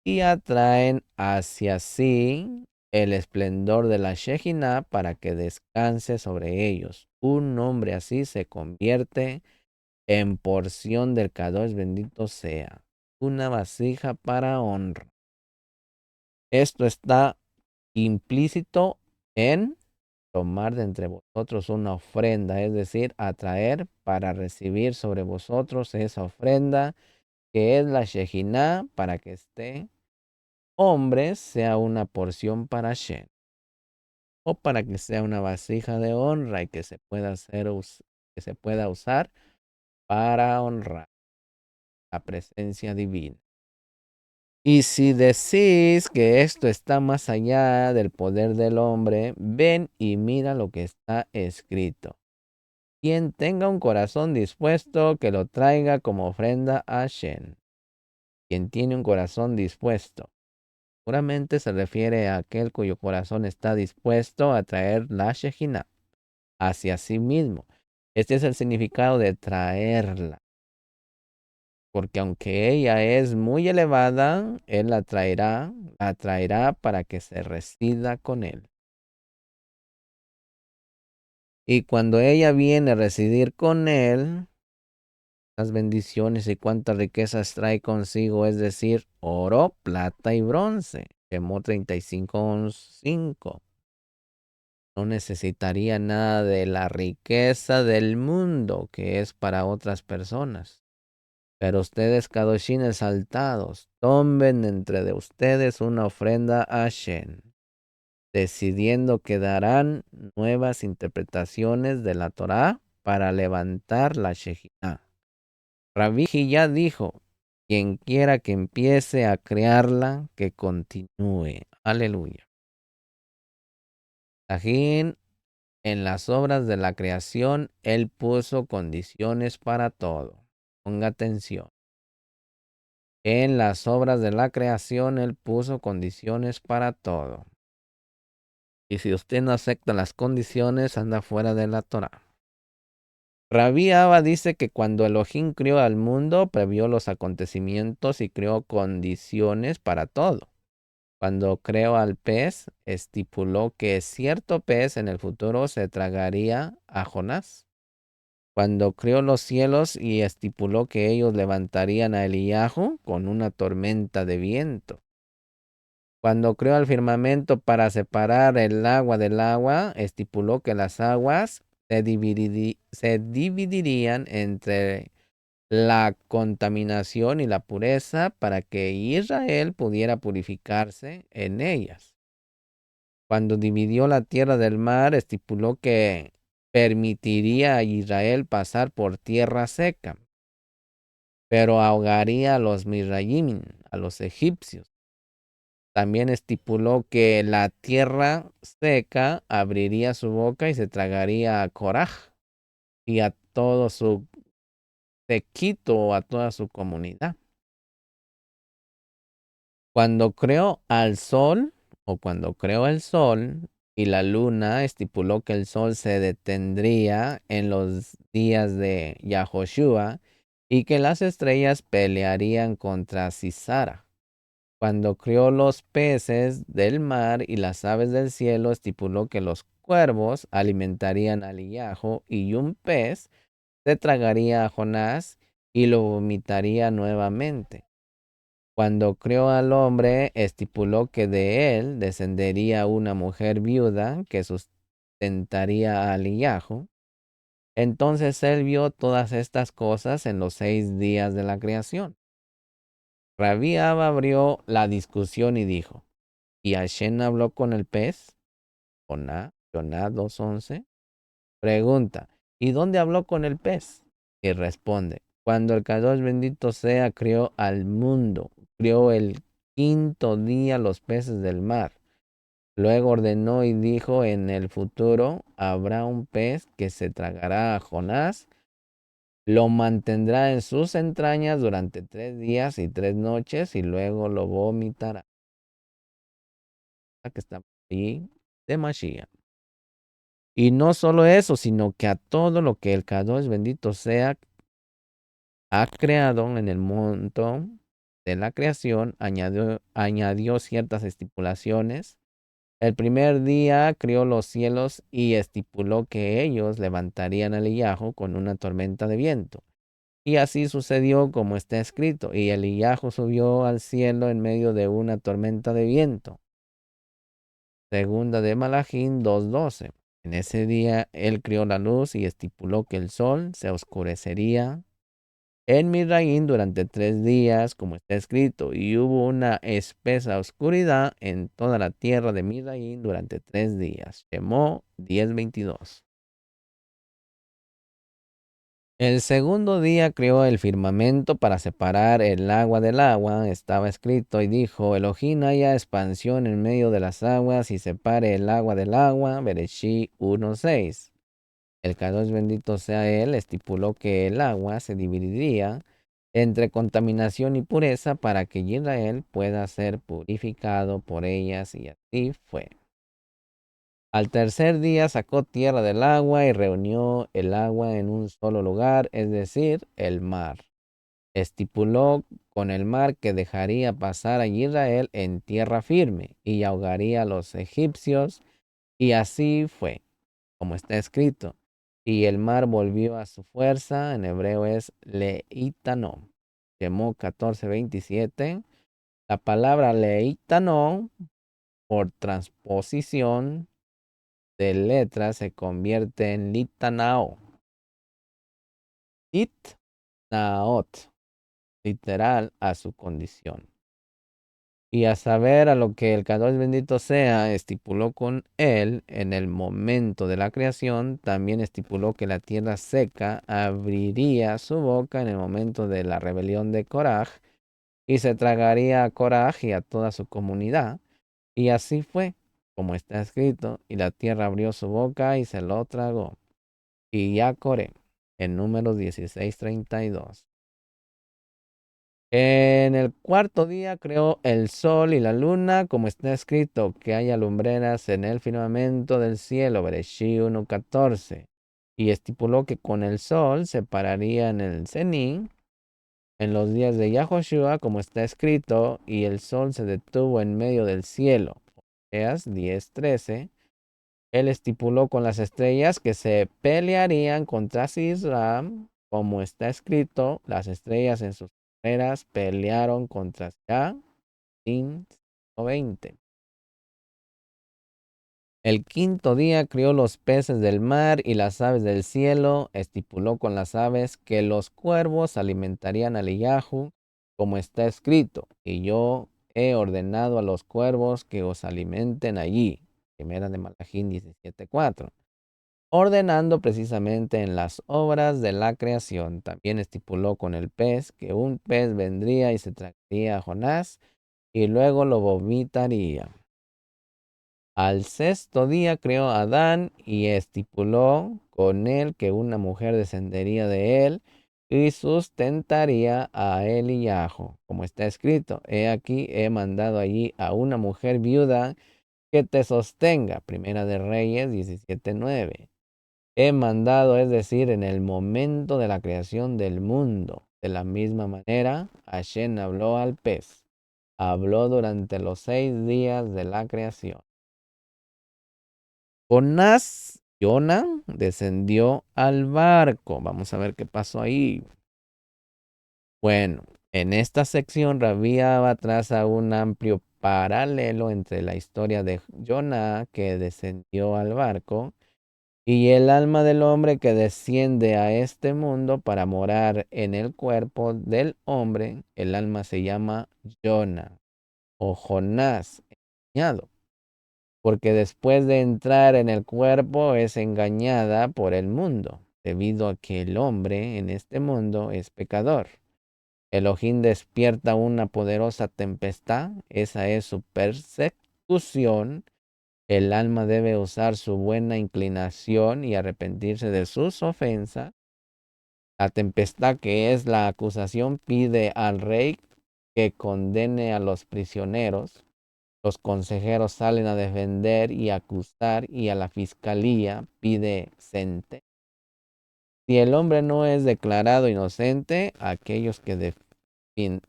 y atraen hacia sí el esplendor de la Shejinah para que descanse sobre ellos. Un hombre así se convierte en porción del Kadosh bendito sea, una vasija para honra. Esto está implícito en tomar de entre vosotros una ofrenda, es decir, atraer para recibir sobre vosotros esa ofrenda que es la Shejinah, para que este hombre sea una porción para Shem, o para que sea una vasija de honra y que se pueda que se pueda usar para honrar la presencia divina. Y si decís que esto está más allá del poder del hombre, ven y mira lo que está escrito. Quien tenga un corazón dispuesto, que lo traiga como ofrenda a Shen. Quien tiene un corazón dispuesto. Seguramente se refiere a aquel cuyo corazón está dispuesto a traer la Shejina hacia sí mismo. Este es el significado de traerla. Porque aunque ella es muy elevada, él la traerá para que se resida con él. Y cuando ella viene a residir con él, las bendiciones y cuántas riquezas trae consigo, es decir, oro, plata y bronce. Shemot 35:5. No necesitaría nada de la riqueza del mundo que es para otras personas. Pero ustedes, Kadoshim exaltados, tomen entre de ustedes una ofrenda a Shen, decidiendo que darán nuevas interpretaciones de la Torá para levantar la Shejinah. Rabbi ya dijo, quien quiera que empiece a crearla, que continúe. Aleluya. Tajín, en las obras de la creación, él puso condiciones para todo. Ponga atención. En las obras de la creación, él puso condiciones para todo. Y si usted no acepta las condiciones, anda fuera de la Torah. Rabbi Abba dice que cuando Elohim crió al mundo, previó los acontecimientos y creó condiciones para todo. Cuando creó al pez, estipuló que cierto pez en el futuro se tragaría a Jonás. Cuando creó los cielos y estipuló que ellos levantarían a Eliyahu con una tormenta de viento. Cuando creó el firmamento para separar el agua del agua, estipuló que las aguas se dividirían entre la contaminación y la pureza para que Israel pudiera purificarse en ellas. Cuando dividió la tierra del mar, estipuló que permitiría a Israel pasar por tierra seca, pero ahogaría a los Misrayim, a los egipcios. También estipuló que la tierra seca abriría su boca y se tragaría a Coraj y a todo su sequito a toda su comunidad. Cuando creó al sol, o cuando creó el sol y la luna, estipuló que el sol se detendría en los días de Yahoshua y que las estrellas pelearían contra Sisara. Cuando crió los peces del mar y las aves del cielo, estipuló que los cuervos alimentarían al Illajo y un pez se tragaría a Jonás y lo vomitaría nuevamente. Cuando crió al hombre, estipuló que de él descendería una mujer viuda que sustentaría al Illajo. Entonces él vio todas estas cosas en los 6 días de la creación. Rabí Abba abrió la discusión y dijo, ¿y Hashem habló con el pez? Joná 2:11. Pregunta, ¿y dónde habló con el pez? Y responde, cuando el Kadosh bendito sea crió al mundo, crió el quinto día los peces del mar. Luego ordenó y dijo, en el futuro habrá un pez que se tragará a Jonás, lo mantendrá en sus entrañas durante 3 días y 3 noches y luego lo vomitará. Que está ahí de Mashiach. Y no solo eso, sino que a todo lo que el Kadosh bendito sea ha creado en el mundo de la creación, añadió ciertas estipulaciones. El primer día crió los cielos y estipuló que ellos levantarían al Illajo con una tormenta de viento. Y así sucedió como está escrito, y el Illajo subió al cielo en medio de una tormenta de viento. Segunda de Malachim 2:12. En ese día él crió la luz y estipuló que el sol se oscurecería en Misraín durante 3 días, como está escrito, y hubo una espesa oscuridad en toda la tierra de Misraín durante 3 días. Shemó 10:22. El segundo día creó el firmamento para separar el agua del agua. Estaba escrito y dijo, Elohim haya expansión en medio de las aguas y separe el agua del agua. Bereshí 1:6. El Kadosh bendito sea él, estipuló que el agua se dividiría entre contaminación y pureza para que Israel pueda ser purificado por ellas, y así fue. Al tercer día sacó tierra del agua y reunió el agua en un solo lugar, es decir, el mar. Estipuló con el mar que dejaría pasar a Israel en tierra firme y ahogaría a los egipcios, y así fue, como está escrito. Y el mar volvió a su fuerza, en hebreo es leitano. Shemot 14:27. La palabra leitano, por transposición de letras, se convierte en litanao. Itnaot, literal a su condición. Y a saber a lo que el Kadosh bendito sea estipuló con él en el momento de la creación, también estipuló que la tierra seca abriría su boca en el momento de la rebelión de Koraj y se tragaría a Koraj y a toda su comunidad. Y así fue, como está escrito, y la tierra abrió su boca y se lo tragó. Y ya Coré, en Números 16:32. En el cuarto día creó el sol y la luna, como está escrito, que haya lumbreras en el firmamento del cielo, Bereshí 1:14. Y estipuló que con el sol se pararía en el cenín en los días de Yahoshua, como está escrito, y el sol se detuvo en medio del cielo. Oseas 10:13. Él estipuló con las estrellas que se pelearían contra Sisra, como está escrito, las estrellas en sus carreras pelearon contra Shah, Sin 20. El quinto día crió los peces del mar y las aves del cielo, estipuló con las aves que los cuervos alimentarían al Illahu, como está escrito, y yo he ordenado a los cuervos que os alimenten allí. Primera de Malachim 17:4. Ordenando precisamente en las obras de la creación. También estipuló con el pez que un pez vendría y se tragaría a Jonás y luego lo vomitaría. Al sexto día creó a Adán y estipuló con él que una mujer descendería de él y sustentaría a Eliyahu, como está escrito. He aquí, he mandado allí a una mujer viuda que te sostenga. Primera de Reyes 17:9. He mandado, es decir, en el momento de la creación del mundo. De la misma manera, Hashem habló al pez. Habló durante los 6 días de la creación. Jonah, descendió al barco. Vamos a ver qué pasó ahí. Bueno, en esta sección Rabía traza un amplio paralelo entre la historia de Jonah que descendió al barco y el alma del hombre que desciende a este mundo para morar en el cuerpo del hombre. El alma se llama Jonah o Jonás, engañado, porque después de entrar en el cuerpo es engañada por el mundo, debido a que el hombre en este mundo es pecador. Elohim despierta una poderosa tempestad, esa es su persecución. El alma debe usar su buena inclinación y arrepentirse de sus ofensas. La tempestad, que es la acusación, pide al rey que condene a los prisioneros. Los consejeros salen a defender y acusar y a la fiscalía pide sentencia. Si el hombre no es declarado inocente, aquellos que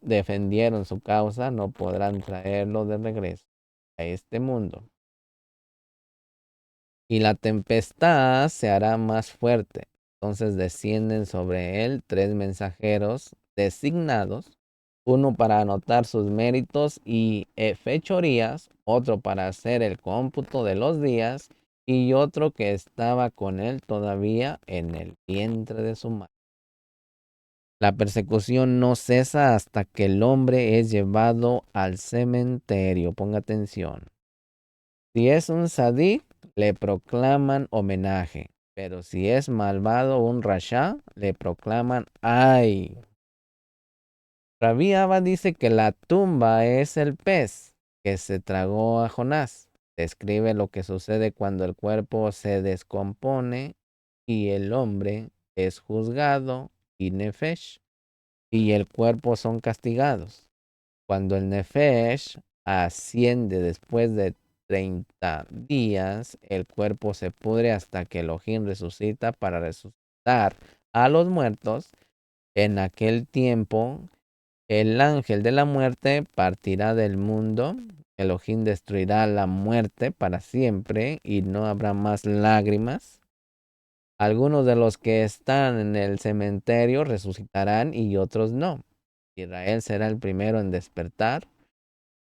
defendieron su causa no podrán traerlo de regreso a este mundo. Y la tempestad se hará más fuerte. Entonces descienden sobre él 3 mensajeros designados, uno para anotar sus méritos y fechorías, otro para hacer el cómputo de los días y otro que estaba con él todavía en el vientre de su madre. La persecución no cesa hasta que el hombre es llevado al cementerio. Ponga atención. Si es un sadí, le proclaman homenaje, pero si es malvado un rasha, le proclaman ay. Rabí Abba dice que la tumba es el pez que se tragó a Jonás. Describe lo que sucede cuando el cuerpo se descompone y el hombre es juzgado y nefesh y el cuerpo son castigados. Cuando el nefesh asciende después de 30 días, el cuerpo se pudre hasta que Elohim resucita para resucitar a los muertos. En aquel tiempo, el ángel de la muerte partirá del mundo. Elohim destruirá la muerte para siempre y no habrá más lágrimas. Algunos de los que están en el cementerio resucitarán y otros no. Israel será el primero en despertar.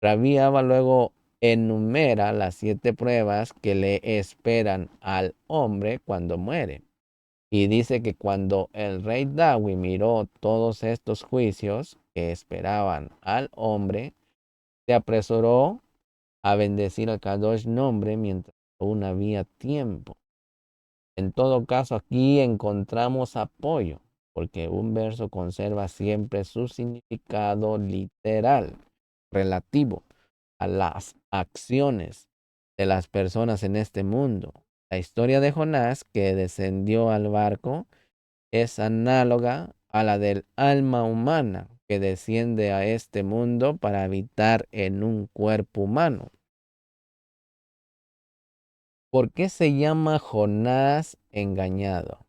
Rabí Abba luego enumera las 7 pruebas que le esperan al hombre cuando muere. Y dice que cuando el rey Dawi miró todos estos juicios que esperaban al hombre, se apresuró a bendecir a Kadosh nombre mientras aún había tiempo. En todo caso, aquí encontramos apoyo, porque un verso conserva siempre su significado literal, relativo a las acciones de las personas en este mundo. La historia de Jonás, que descendió al barco, es análoga a la del alma humana que desciende a este mundo para habitar en un cuerpo humano. ¿Por qué se llama Jonás engañado?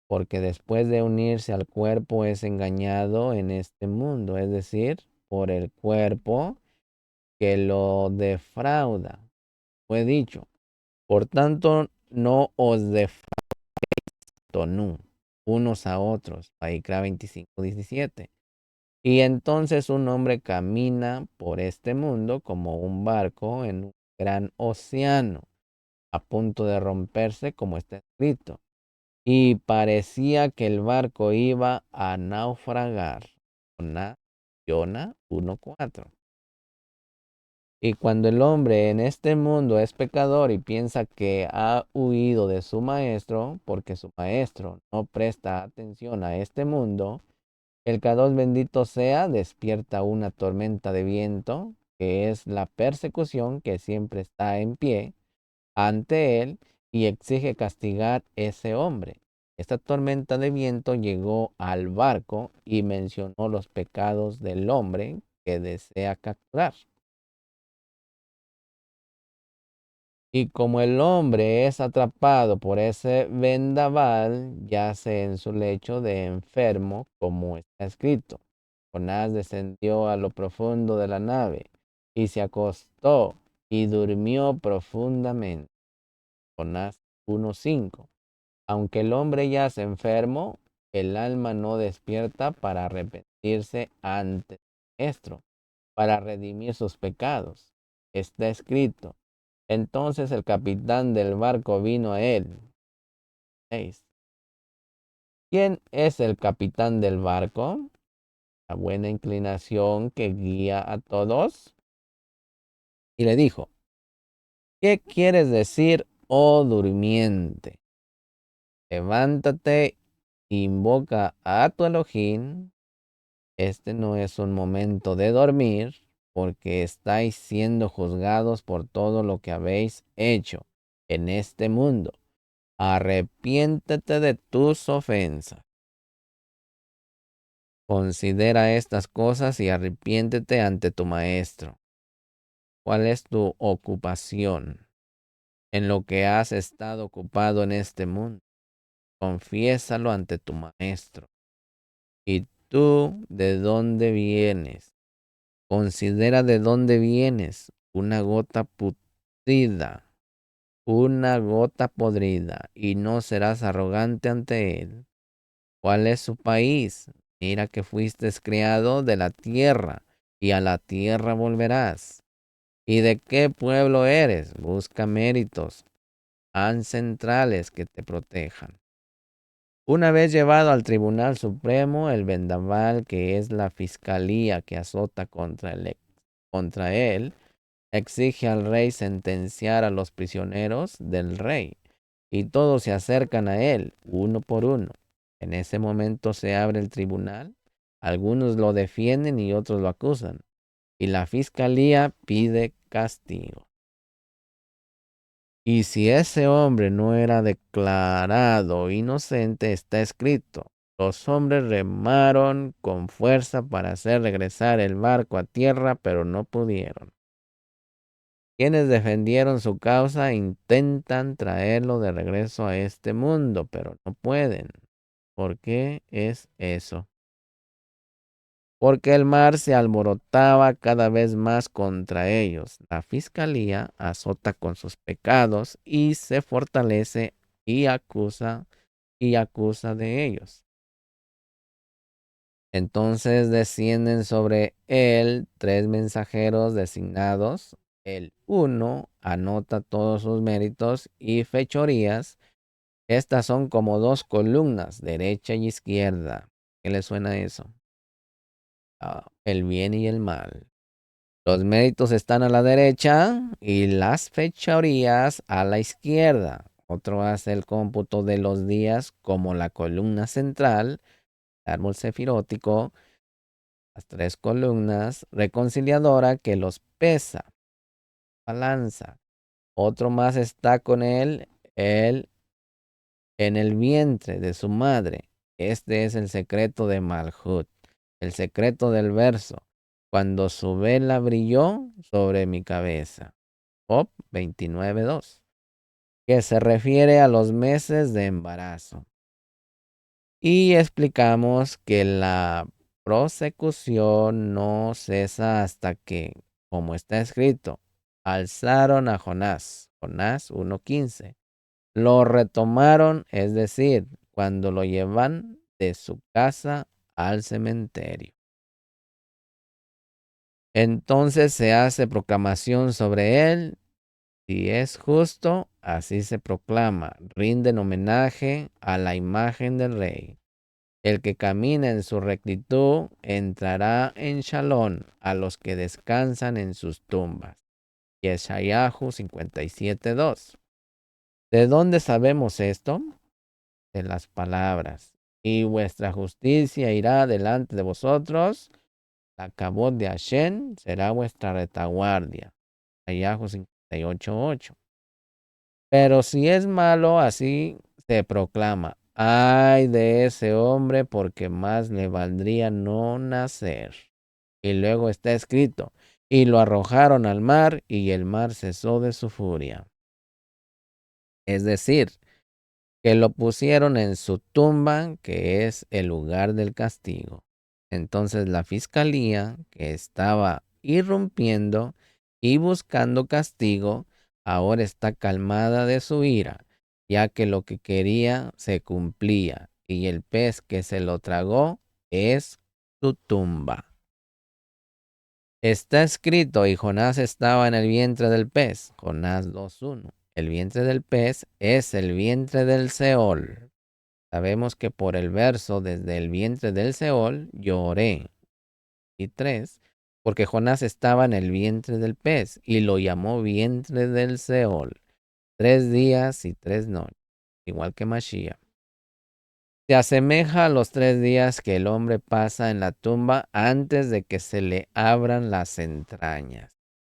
Porque después de unirse al cuerpo es engañado en este mundo, es decir, por el cuerpo que lo defrauda. Fue dicho, por tanto, no os defraudéis unos a otros. Vaikra 25:17. Y entonces un hombre camina por este mundo como un barco en un gran océano, a punto de romperse, como está escrito. Y parecía que el barco iba a naufragar. Jonah 1:4. Y cuando el hombre en este mundo es pecador y piensa que ha huido de su maestro, porque su maestro no presta atención a este mundo, el Kadosh bendito sea despierta una tormenta de viento, que es la persecución que siempre está en pie ante él y exige castigar ese hombre. Esta tormenta de viento llegó al barco y mencionó los pecados del hombre que desea capturar. Y como el hombre es atrapado por ese vendaval, yace en su lecho de enfermo, como está escrito. Jonás descendió a lo profundo de la nave y se acostó y durmió profundamente. Jonás 1:5. Aunque el hombre yace enfermo, el alma no despierta para arrepentirse ante el Maestro, para redimir sus pecados. Está escrito. Entonces el capitán del barco vino a él. 6. ¿Quién es el capitán del barco? La buena inclinación que guía a todos. Y le dijo, ¿qué quieres decir, oh durmiente? Levántate, invoca a tu Elohim. Este no es un momento de dormir, porque estáis siendo juzgados por todo lo que habéis hecho en este mundo. Arrepiéntete de tus ofensas. Considera estas cosas y arrepiéntete ante tu maestro. ¿Cuál es tu ocupación en lo que has estado ocupado en este mundo? Confiésalo ante tu maestro. ¿Y tú de dónde vienes? Considera de dónde vienes. Una gota putrida, una gota podrida, y no serás arrogante ante él. ¿Cuál es su país? Mira que fuiste criado de la tierra, y a la tierra volverás. ¿Y de qué pueblo eres? Busca méritos ancestrales que te protejan. Una vez llevado al Tribunal Supremo, el vendaval, que es la fiscalía que azota contra él, exige al rey sentenciar a los prisioneros del rey, y todos se acercan a él, uno por uno. En ese momento se abre el tribunal, algunos lo defienden y otros lo acusan, y la fiscalía pide castigo. Y si ese hombre no era declarado inocente, está escrito, los hombres remaron con fuerza para hacer regresar el barco a tierra, pero no pudieron. Quienes defendieron su causa intentan traerlo de regreso a este mundo, pero no pueden. ¿Por qué es eso? Porque el mar se alborotaba cada vez más contra ellos. La fiscalía azota con sus pecados y se fortalece y acusa de ellos. Entonces descienden sobre él 3 mensajeros designados. El uno anota todos sus méritos y fechorías. Estas son como 2 columnas, derecha y izquierda. ¿Qué le suena eso? El bien y el mal. Los méritos están a la derecha y las fechorías a la izquierda. Otro hace el cómputo de los días como la columna central, árbol sefirótico, las 3 columnas, reconciliadora que los pesa, balanza. Otro más está con él en el vientre de su madre. Este es el secreto de Malhut, el secreto del verso. Cuando su vela brilló sobre mi cabeza. Job 29:2, que se refiere a los meses de embarazo. Y explicamos que la prosecución no cesa hasta que, como está escrito, alzaron a Jonás. Jonás 1:15. Lo retomaron, es decir, cuando lo llevan de su casa al cementerio. Entonces se hace proclamación sobre él. Si es justo, así se proclama. Rinden homenaje a la imagen del rey. El que camina en su rectitud entrará en Shalom a los que descansan en sus tumbas. Yeshayahu 57:2. ¿De dónde sabemos esto? De las palabras. Y vuestra justicia irá delante de vosotros. La cabot de Hashem será vuestra retaguardia. Yeshayahu 58:8. Pero si es malo, así se proclama. ay de ese hombre, porque más le valdría no nacer. Y luego está escrito, y lo arrojaron al mar, y el mar cesó de su furia. Es decir, que lo pusieron en su tumba, que es el lugar del castigo. Entonces la fiscalía, que estaba irrumpiendo y buscando castigo, ahora está calmada de su ira, ya que lo que quería se cumplía, y el pez que se lo tragó es su tumba. Está escrito, y Jonás estaba en el vientre del pez. Jonás 2:1. El vientre del pez es el vientre del Seol. Sabemos que por el verso desde el vientre del Seol lloré. Y 3, porque Jonás estaba en el vientre del pez y lo llamó vientre del Seol. 3 días y 3 noches, igual que Mashiach. Se asemeja a los 3 días que el hombre pasa en la tumba antes de que se le abran las entrañas,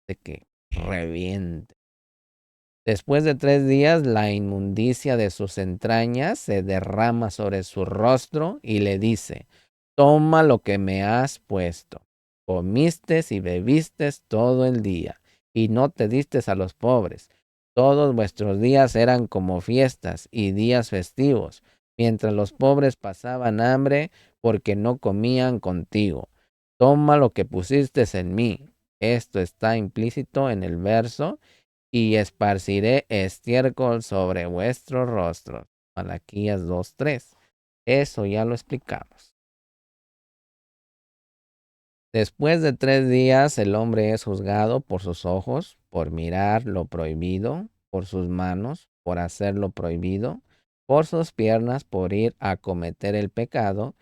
de que reviente. Después de 3 días, la inmundicia de sus entrañas se derrama sobre su rostro y le dice, toma lo que me has puesto. Comiste y bebiste todo el día, y no te diste a los pobres. Todos vuestros días eran como fiestas y días festivos, mientras los pobres pasaban hambre porque no comían contigo. Toma lo que pusiste en mí. Esto está implícito en el verso y esparciré estiércol sobre vuestros rostros. Malaquías 2:3. Eso ya lo explicamos. Después de 3 días el hombre es juzgado por sus ojos, por mirar lo prohibido, por sus manos, por hacer lo prohibido, por sus piernas, por ir a cometer el pecado.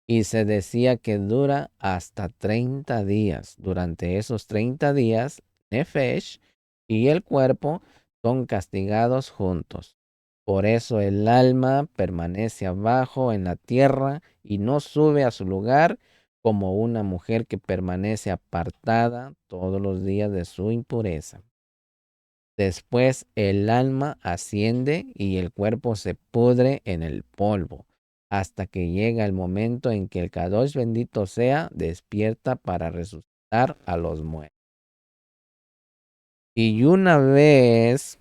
Y se decía que dura hasta 30 días. Durante esos 30 días, Nefesh y el cuerpo son castigados juntos. Por eso el alma permanece abajo en la tierra y no sube a su lugar como una mujer que permanece apartada todos los días de su impureza. Después el alma asciende y el cuerpo se pudre en el polvo, hasta que llega el momento en que el Kadosh bendito sea despierta para resucitar a los muertos. Y una vez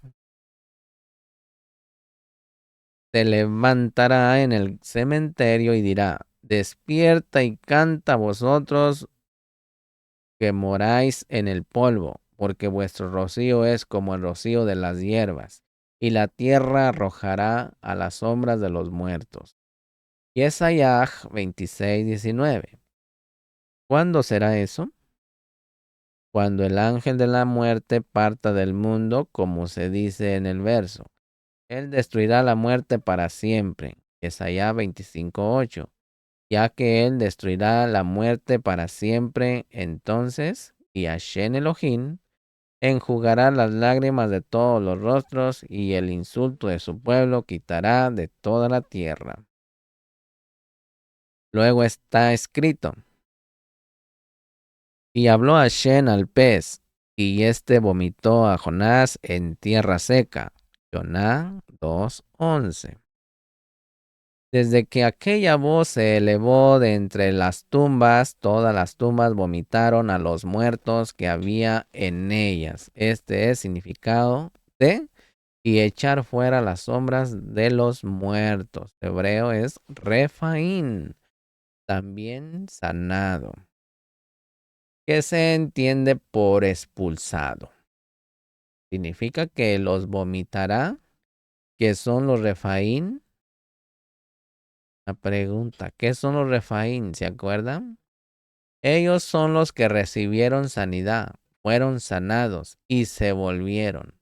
se levantará en el cementerio y dirá, despierta y canta vosotros que moráis en el polvo, porque vuestro rocío es como el rocío de las hierbas, y la tierra arrojará a las sombras de los muertos. Yesayah 26:19. ¿Cuándo será eso? Cuando el ángel de la muerte parta del mundo, como se dice en el verso. Él destruirá la muerte para siempre. Yesayah 25:8. Ya que él destruirá la muerte para siempre, entonces, y Hashem Elohim enjugará las lágrimas de todos los rostros y el insulto de su pueblo quitará de toda la tierra. Luego está escrito, y habló Hashem al pez, y éste vomitó a Jonás en tierra seca. Jonás 2:11. Desde que aquella voz se elevó de entre las tumbas, todas las tumbas vomitaron a los muertos que había en ellas. Este es significado de y echar fuera las sombras de los muertos. Hebreo es refaín, también sanado, que se entiende por expulsado. Significa que los vomitará, que son los refaín. La pregunta, ¿qué son los refaín? ¿Se acuerdan? Ellos son los que recibieron sanidad, fueron sanados y se volvieron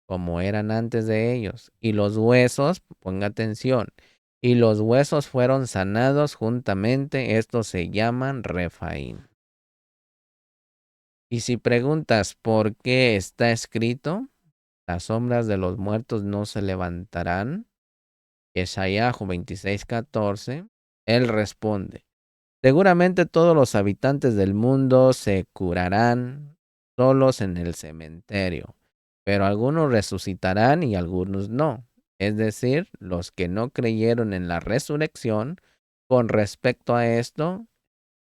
como eran antes de ellos. Y los huesos, ponga atención, y los huesos fueron sanados juntamente, estos se llaman refaín. Y si preguntas por qué está escrito, las sombras de los muertos no se levantarán, Yeshayahu 26:14, él responde, seguramente todos los habitantes del mundo se curarán solos en el cementerio, pero algunos resucitarán y algunos no. es decir, los que no creyeron en la resurrección. Con respecto a esto,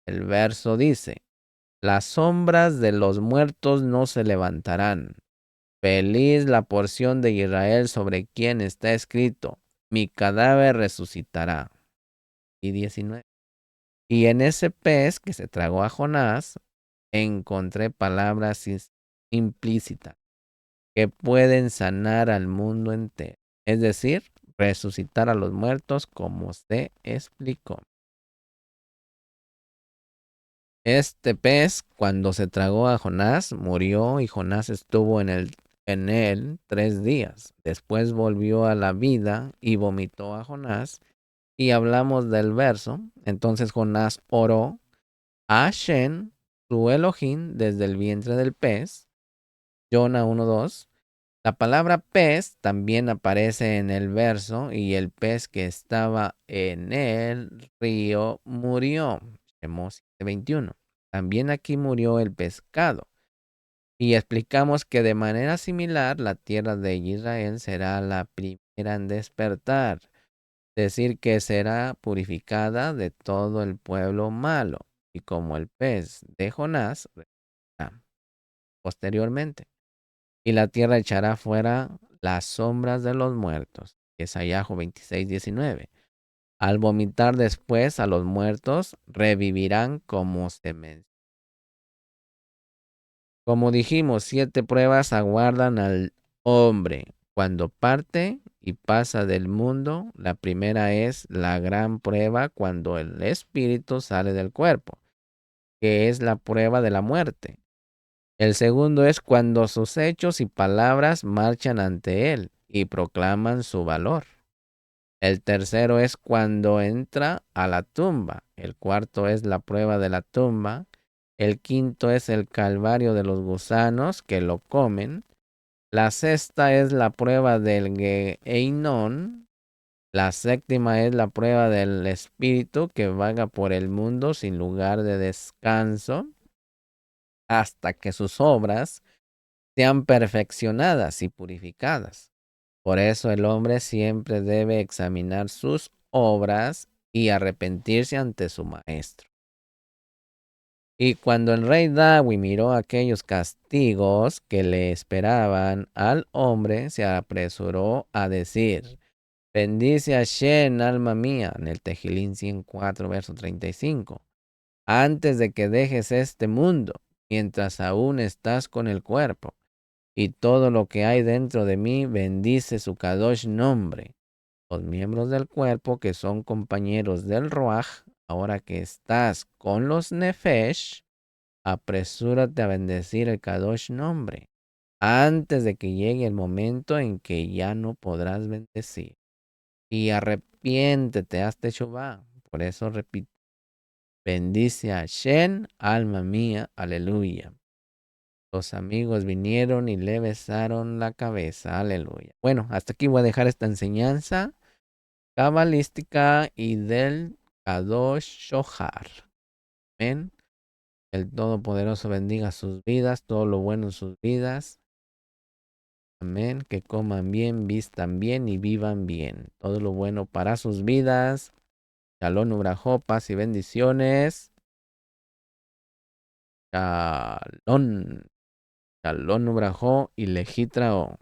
el verso dice, las sombras de los muertos no se levantarán. Feliz la porción de Israel sobre quien está escrito, mi cadáver resucitará. Y 19. Y en ese pez que se tragó a Jonás, encontré palabras implícitas que pueden sanar al mundo entero. Es decir, resucitar a los muertos como se explicó. Este pez, cuando se tragó a Jonás, murió y Jonás estuvo en él 3 días. Después volvió a la vida y vomitó a Jonás. Y hablamos del verso. Entonces Jonás oró a Shen, su Elohim, desde el vientre del pez. Jonah 1:2. La palabra pez también aparece en el verso y el pez que estaba en el río murió. Shemos 21. También aquí murió el pescado. Y explicamos que de manera similar la tierra de Israel será la primera en despertar, decir que será purificada de todo el pueblo malo, y como el pez de Jonás, posteriormente. Y la tierra echará fuera las sombras de los muertos. Isaías 26:19. Al vomitar después a los muertos, revivirán como se menciona. Como dijimos, 7 pruebas aguardan al hombre cuando parte y pasa del mundo. La primera es la gran prueba cuando el espíritu sale del cuerpo, que es la prueba de la muerte. El segundo es cuando sus hechos y palabras marchan ante él y proclaman su valor. El tercero es cuando entra a la tumba. El cuarto es la prueba de la tumba. El quinto es el calvario de los gusanos que lo comen. La sexta es la prueba del Gehinnom. La séptima es la prueba del espíritu que vaga por el mundo sin lugar de descanso hasta que sus obras sean perfeccionadas y purificadas. Por eso el hombre siempre debe examinar sus obras y arrepentirse ante su maestro. Y cuando el rey Dawi miró aquellos castigos que le esperaban al hombre, se apresuró a decir, bendice a Shen, alma mía, en el Tejilín 104, verso 35, antes de que dejes este mundo, mientras aún estás con el cuerpo, y todo lo que hay dentro de mí, bendice su Kadosh nombre. Los miembros del cuerpo que son compañeros del Ruach, ahora que estás con los Nefesh, apresúrate a bendecir el Kadosh nombre, antes de que llegue el momento en que ya no podrás bendecir. Y arrepiéntete, hazte Shuvá. Por eso repito, bendice a Shen, alma mía, aleluya. Los amigos vinieron y le besaron la cabeza, aleluya. Bueno, hasta aquí voy a dejar esta enseñanza cabalística y del Kadosh Shohar. Amén. El Todopoderoso bendiga sus vidas, todo lo bueno en sus vidas. Amén. Que coman bien, vistan bien y vivan bien. Todo lo bueno para sus vidas. Shalom, Ubrajó, paz y bendiciones. Shalom. Shalom, Ubrajó y Lejitrao.